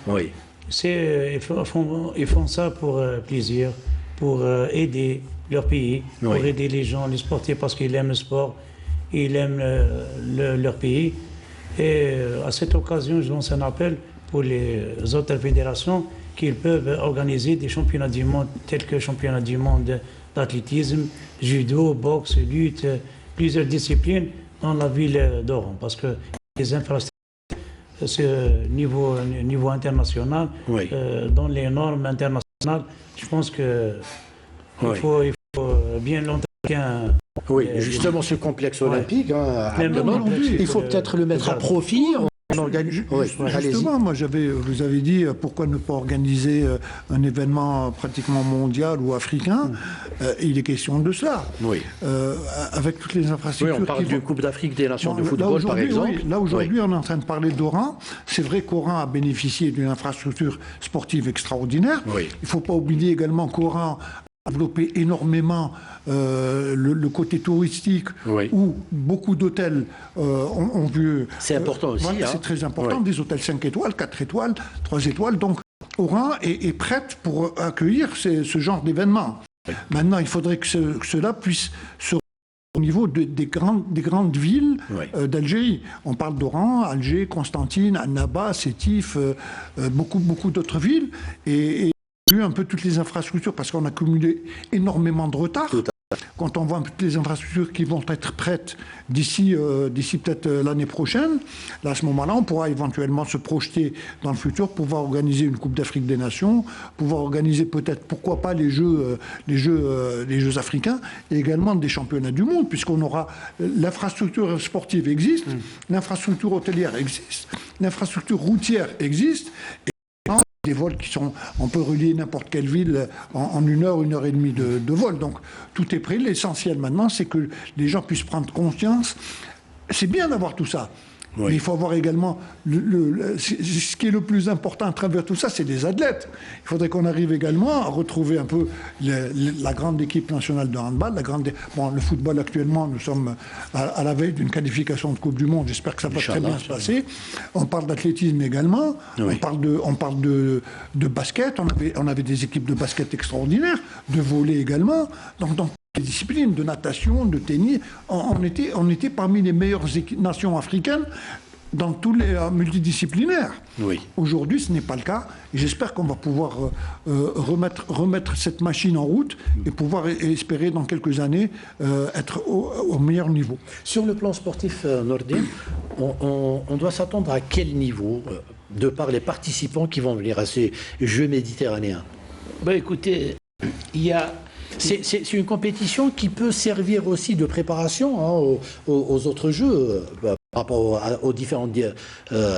C: Ils font ça pour plaisir, pour aider leur pays, pour aider les gens, les sportifs, parce qu'ils aiment le sport, ils aiment leur pays. Et à cette occasion, je lance un appel pour les autres fédérations qu'ils peuvent organiser des championnats du monde, tels que le championnat du monde d'athlétisme, judo, boxe, lutte, plusieurs disciplines dans la ville d'Oran. Parce que les infrastructures, c'est niveau international, dans les normes internationales, je pense que il faut bien longtemps qu'un...
A: justement ce complexe olympique, il faut peut-être le mettre à profit.
B: Justement, moi vous avez dit pourquoi ne pas organiser un événement pratiquement mondial ou africain. Il est question de cela.
A: Oui.
B: Avec toutes les infrastructures.
A: Oui, on parle du Coupe d'Afrique des Nations de football, par exemple.
B: Oui, là, aujourd'hui, on est en train de parler d'Oran. C'est vrai qu'Oran a bénéficié d'une infrastructure sportive extraordinaire.
A: Oui.
B: Il ne faut pas oublier également qu'Oran a développé énormément le côté touristique, où beaucoup d'hôtels ont vu...
A: C'est important aussi.
B: Voilà, c'est très important, des hôtels 5 étoiles, 4 étoiles, 3 étoiles. Donc, Oran est prête pour accueillir ce genre d'événements. Maintenant, il faudrait que cela puisse se au niveau des grandes villes d'Algérie. On parle d'Oran, Alger, Constantine, Annaba, Sétif, beaucoup d'autres villes. Et un peu toutes les infrastructures, parce qu'on a cumulé énormément de retard. Quand on voit toutes les infrastructures qui vont être prêtes d'ici peut-être l'année prochaine, là, à ce moment-là, on pourra éventuellement se projeter dans le futur, pouvoir organiser une Coupe d'Afrique des Nations, pouvoir organiser peut-être, pourquoi pas, les Jeux africains, et également des championnats du monde, puisqu'on aura l'infrastructure sportive existe, l'infrastructure hôtelière existe, l'infrastructure routière existe. Des vols qui sont... On peut relier n'importe quelle ville en 1 heure, 1 heure et demie de vol. Donc, tout est prêt. L'essentiel maintenant, c'est que les gens puissent prendre conscience. C'est bien d'avoir tout ça. Mais il faut avoir également... ce qui est le plus important à travers tout ça, c'est les athlètes. Il faudrait qu'on arrive également à retrouver un peu la grande équipe nationale de handball. Le football, actuellement, nous sommes à la veille d'une qualification de Coupe du Monde. J'espère que ça va très bien se passer. On parle d'athlétisme également. On parle de basket. On avait des équipes de basket extraordinaires, de volley également. Donc les disciplines de natation, de tennis, on était parmi les meilleures nations africaines dans tous les multidisciplinaires. Aujourd'hui, ce n'est pas le cas. Et j'espère qu'on va pouvoir remettre cette machine en route et pouvoir espérer dans quelques années être au meilleur niveau.
A: Sur le plan sportif, Nordine, on doit s'attendre à quel niveau, de par les participants qui vont venir à ces Jeux méditerranéens?
D: Écoutez, il y a...
A: C'est une compétition qui peut servir aussi de préparation aux autres Jeux par rapport aux différentes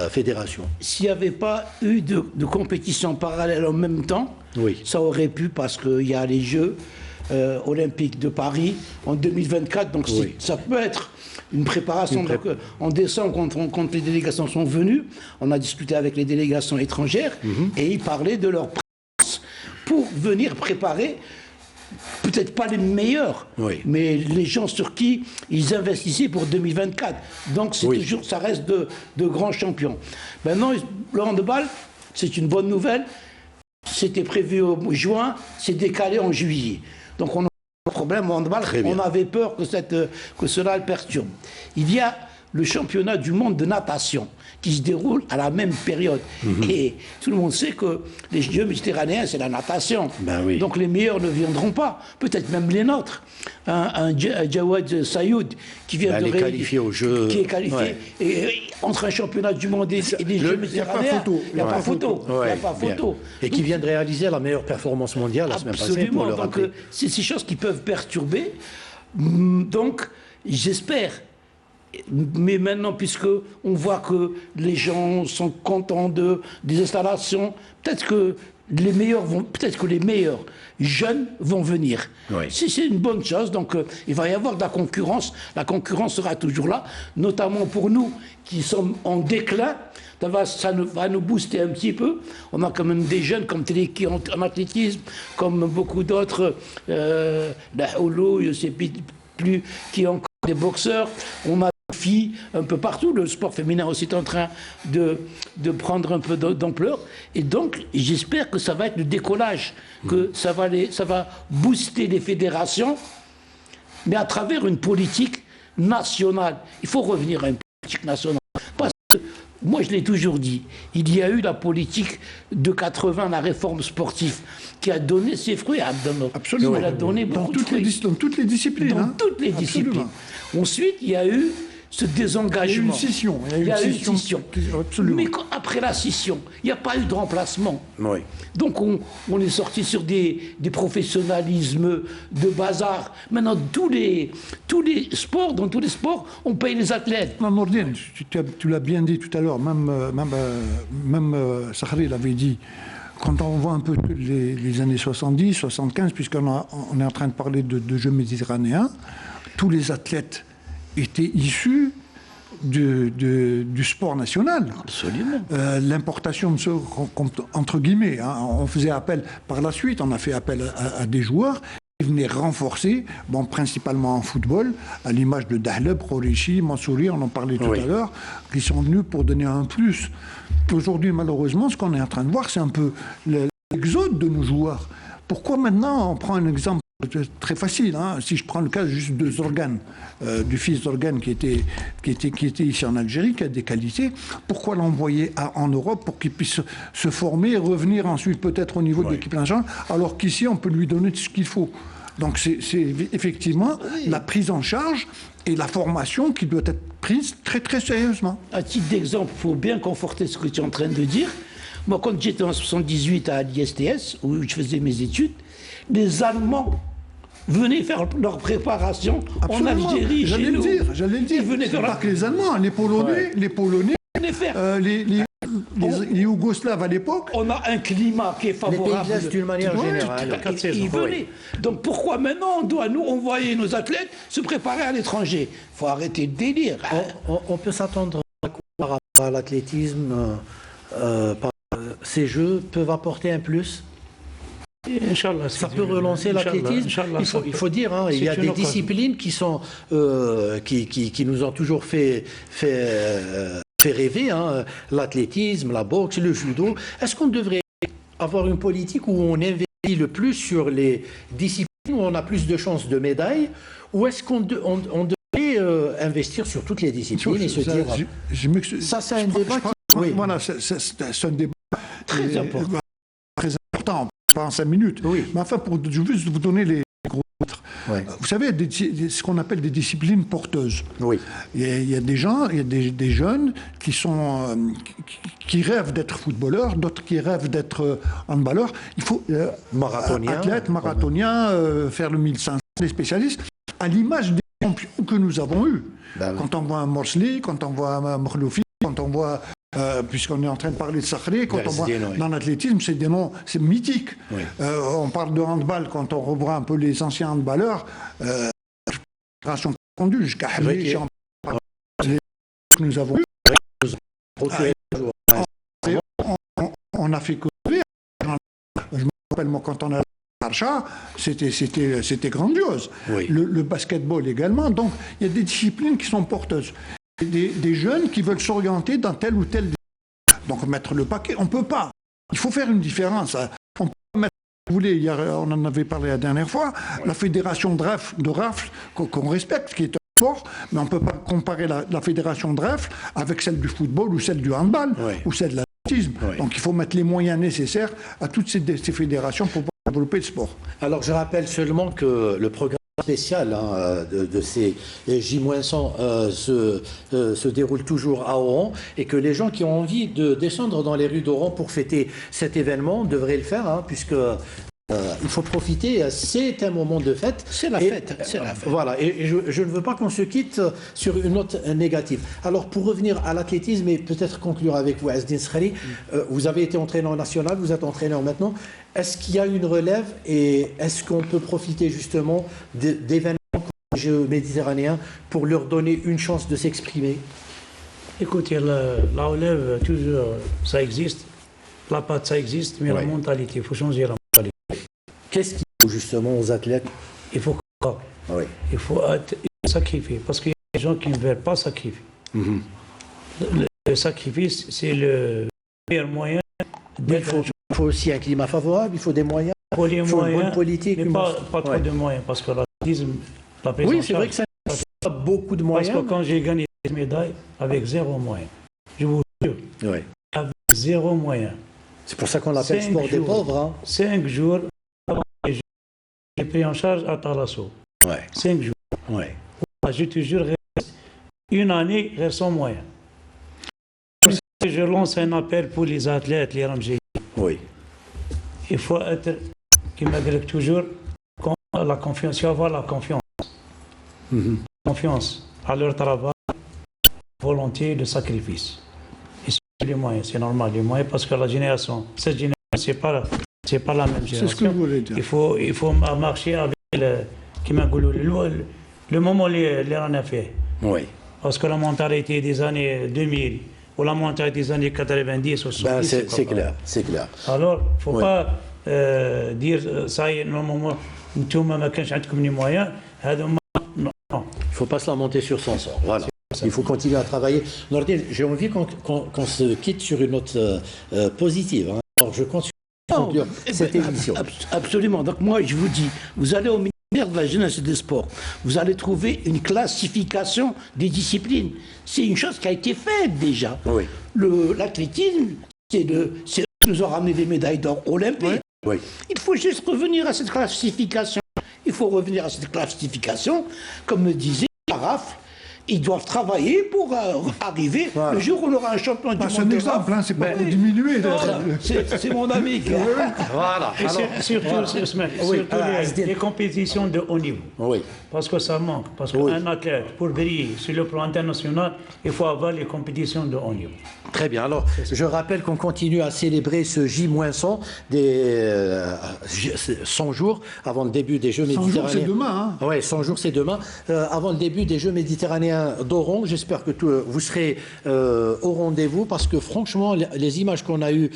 A: fédérations.
D: S'il n'y avait pas eu de compétition parallèle en même temps, ça aurait pu, parce qu'il y a les Jeux olympiques de Paris en 2024, donc ça peut être une préparation. Donc, en décembre, quand les délégations sont venues, on a discuté avec les délégations étrangères et ils parlaient de leur présence pour venir préparer. Peut-être pas les meilleurs, mais les gens sur qui ils investissaient pour 2024. Donc toujours, ça reste de grands champions. Maintenant, le handball, c'est une bonne nouvelle. C'était prévu au juin, c'est décalé en juillet. Donc on a un problème au handball. On avait peur que cela le perturbe. Il y a le championnat du monde de natation qui se déroule à la même période. Et tout le monde sait que les Jeux méditerranéens, c'est la natation. Donc les meilleurs ne viendront pas, peut-être même les nôtres. Un Jawad Sayoud qui vient de
A: qualifier aux Jeux,
D: qui est qualifié. Et entre un championnat du monde et des Jeux méditerranéens, il n'y a pas photo.
A: Et qui vient de réaliser la meilleure performance mondiale la semaine passée, pour le rappeler.
D: C'est ces choses qui peuvent perturber. Donc, j'espère. Mais maintenant, puisque on voit que les gens sont contents des installations, peut-être que les meilleurs jeunes vont venir. C'est une bonne chose. Donc, il va y avoir de la concurrence. La concurrence sera toujours là, notamment pour nous qui sommes en déclin. Ça va nous booster un petit peu. On a quand même des jeunes comme Teleki en athlétisme, comme beaucoup d'autres, la Holo, je ne sais plus qui ont encore des boxeurs. On a filles un peu partout. Le sport féminin aussi est en train de prendre un peu d'ampleur. Et donc, j'espère que ça va être le décollage, que ça va booster les fédérations, mais à travers une politique nationale. Il faut revenir à une politique nationale. Parce que, moi, je l'ai toujours dit, il y a eu la politique de 80, la réforme sportive, qui a donné ses fruits à Abdelnour.
B: Absolument.
D: Elle a donné
B: dans toutes les disciplines.
D: Dans toutes les disciplines. Ensuite, il y a eu ce désengagement.
B: Il y a eu une scission.
D: Mais après la scission, il n'y a pas eu de remplacement.
A: Oui.
D: Donc on est sorti sur des professionnalismes de bazar. Maintenant, tous les sports, dans tous les sports, on paye les athlètes.
B: Non, Nordine, tu l'as bien dit tout à l'heure, même Sakhri l'avait dit. Quand on voit un peu les années 70, 75, puisqu'on est en train de parler de Jeux méditerranéens, tous les athlètes étaient issus du sport national.
D: Absolument.
B: L'importation de ceux, entre guillemets, hein, on faisait appel par la suite, on a fait appel à des joueurs qui venaient renforcer, bon, principalement en football, à l'image de Dahleb, Khourichi, Mansouri, on en parlait tout à l'heure, qui sont venus pour donner un plus. Aujourd'hui, malheureusement, ce qu'on est en train de voir, c'est un peu l'exode de nos joueurs. Pourquoi maintenant, on prend un exemple très facile, hein, si je prends le cas juste de Zorgan, du fils Zorgan qui était ici en Algérie, qui a des qualités, pourquoi l'envoyer en Europe pour qu'il puisse se former et revenir ensuite peut-être au niveau de l'équipe nationale, alors qu'ici on peut lui donner tout ce qu'il faut. Donc c'est effectivement la prise en charge et la formation qui doit être prise très très sérieusement.
D: À titre d'exemple, il faut bien conforter ce que tu es en train de dire. Moi, quand j'étais en 78 à l'ISTS, où je faisais mes études, les Allemands venaient faire leur préparation en Algérie.
B: J'allais le dire.
D: Ils venaient faire
B: pas que les Allemands, les Polonais, les Yougoslaves à l'époque.
D: On a un climat qui est favorable.
A: Les pays de l'Est d'une manière générale.
D: Ils venaient. Donc pourquoi maintenant on doit nous envoyer nos athlètes se préparer à l'étranger? Il faut arrêter le délire.
A: On peut s'attendre à quoi par rapport à l'athlétisme? Ces Jeux peuvent apporter un plus?
C: Inch'Allah,
A: ça peut relancer l'athlétisme. Il faut dire, hein, il y a des disciplines qui sont qui nous ont toujours fait rêver, hein, l'athlétisme, la boxe, le judo. Est-ce qu'on devrait avoir une politique où on investit le plus sur les disciplines où on a plus de chances de médailles, ou est-ce qu'on devrait investir sur toutes les disciplines et se dire ça c'est un débat
B: voilà, c'est un débat très important. Pas en 5 minutes. Oui. Mais enfin, pour juste vous donner les gros titres. Vous savez, ce qu'on appelle des disciplines porteuses.
A: Oui.
B: Il y a des gens, il y a des jeunes qui rêvent d'être footballeurs, d'autres qui rêvent d'être handballeurs. Il faut athlètes, marathoniens, faire le 1500, les spécialistes, à l'image des champions que nous avons eus. Quand on voit un Morsli, quand on voit un Mkhloufi, quand on voit puisqu'on est en train de parler de Sakhri, quand on voit dans l'athlétisme, c'est des noms, c'est mythique. Oui. On parle de handball, quand on revoit un peu les anciens handballeurs, génération confondue, jusqu'à Hamid, que nous avons on a fait que je me rappelle, moi, quand on a Archa, c'était grandiose. Oui. Le basketball également. Donc, il y a des disciplines qui sont porteuses. Des jeunes qui veulent s'orienter dans tel ou tel. Donc mettre le paquet, on ne peut pas. Il faut faire une différence. On peut pas mettre, vous voulez, hier, on en avait parlé la dernière fois, la fédération de rafle qu'on respecte, qui est un sport, mais on ne peut pas comparer la fédération de rafle avec celle du football ou celle du handball ou celle de l'athlétisme. Donc il faut mettre les moyens nécessaires à toutes ces fédérations pour développer le sport.
A: Alors je rappelle seulement que le programme spécial de ces J-100 se déroule toujours à Oran et que les gens qui ont envie de descendre dans les rues d'Oran pour fêter cet événement devraient le faire, hein, puisque il faut profiter, c'est un moment de fête.
D: C'est la fête.
A: Voilà, et je ne veux pas qu'on se quitte sur une note négative. Alors, pour revenir à l'athlétisme et peut-être conclure avec vous, Azdine Sakhri, vous avez été entraîneur national, vous êtes entraîneur maintenant. Est-ce qu'il y a une relève et est-ce qu'on peut profiter justement d'événements comme les Jeux méditerranéens pour leur donner une chance de s'exprimer?
C: Écoutez, la relève, toujours, ça existe. La patte, ça existe, mais la mentalité, il faut changer la mentalité.
A: Qu'est-ce qu'il faut justement aux athlètes?
C: Il faut croire. Il faut sacrifier, parce qu'il y a des gens qui ne veulent pas sacrifier. Le sacrifice, c'est le meilleur moyen.
A: Il faut aussi un climat favorable, il faut des moyens,
C: il faut
A: une bonne politique.
C: Mais pas trop de moyens, parce que l'athlétisme, la prise en charge,
A: c'est vrai que ça n'a pas beaucoup de moyens.
C: Parce que quand j'ai gagné cette médaille, avec 0 moyen, je vous jure, avec 0 moyen.
A: C'est pour ça qu'on l'appelle sport des pauvres. Hein.
C: 5 jours, j'ai pris en charge à Talasso. 5 jours. Je te jure, une année sans moyen. Je lance un appel pour les athlètes, les Ramjé.
A: Oui.
C: Il faut être, qui m'agrègue toujours, la confiance, il faut avoir la confiance. Confiance à leur travail, volonté de sacrifice. Et c'est les moyens, c'est normal, les moyens, parce que la génération, cette génération, c'est pas la même génération.
B: C'est ce que je voulais dire.
C: Il faut marcher avec le moment les en a fait.
A: Oui.
C: Parce que la mentalité des années 2000 ou la mentalité des années 90 ou 70,
A: c'est clair, c'est clair.
C: Alors, il ne faut pas dire ça y est, normalement, tout le monde a les moyens. Non.
A: Il ne faut pas se lamenter sur son sort. Voilà. Il faut continuer à travailler. Nordine, j'ai envie qu'on se quitte sur une note positive. Hein. Alors, je continue à conclure cette émission.
D: Absolument. Donc, moi, je vous dis, vous allez au ministère de la Jeunesse et des Sports, vous allez trouver une classification des disciplines. C'est une chose qui a été faite déjà.
A: Oui.
D: L'athlétisme, c'est eux qui nous ont ramené des médailles d'or olympiques.
A: Oui.
D: Il faut juste revenir à cette classification. Il faut revenir à cette classification, comme me disait Araf. Ils doivent travailler pour arriver le jour où on aura un champion du monde.
B: C'est un exemple, c'est pas pour diminuer.
D: C'est mon ami.
A: Voilà.
C: Et surtout les compétitions de haut niveau.
A: Oui.
C: Parce que ça manque. Parce qu'un athlète, pour briller sur le plan international, il faut avoir les compétitions de haut niveau.
A: Très bien. Alors, je rappelle qu'on continue à célébrer ce J-100 des 100 jours avant le début des Jeux méditerranéens.
B: 100 jours, c'est demain.
A: Oui, 100 jours, c'est demain. Avant le début des Jeux méditerranéens d'Oran. J'espère que vous serez au rendez-vous parce que franchement, les images qu'on a eues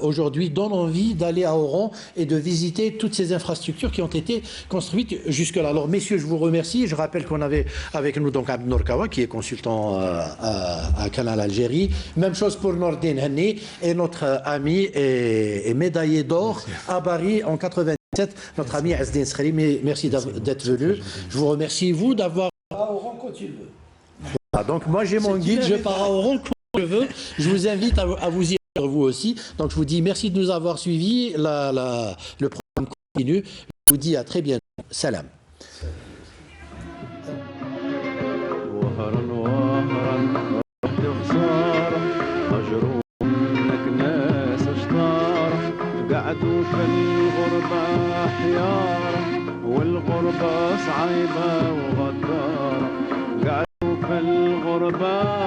A: aujourd'hui donnent envie d'aller à Oran et de visiter toutes ces infrastructures qui ont été construites jusque-là. Alors, messieurs, je vous remercie. Je rappelle qu'on avait avec nous donc Abd Nour Kawa, qui est consultant à Canal Algérie. Même chose pour Nordine Henni et notre ami et médaillé d'or à Paris en 97, notre ami Azdine Skhri. Merci d'être venu. Je vous remercie, vous, d'avoir...
D: À Oran quand tu veux.
A: Voilà, donc moi j'ai mon guide, je pars à Oran quand je veux. Je vous invite à vous y rendre vous aussi. Donc je vous dis merci de nous avoir suivis. Le programme continue. Je vous dis à très bientôt. Salam.
R: قعدوا في الغربة حيارة والغربة صعيبة وغدارة قعدوا في الغربة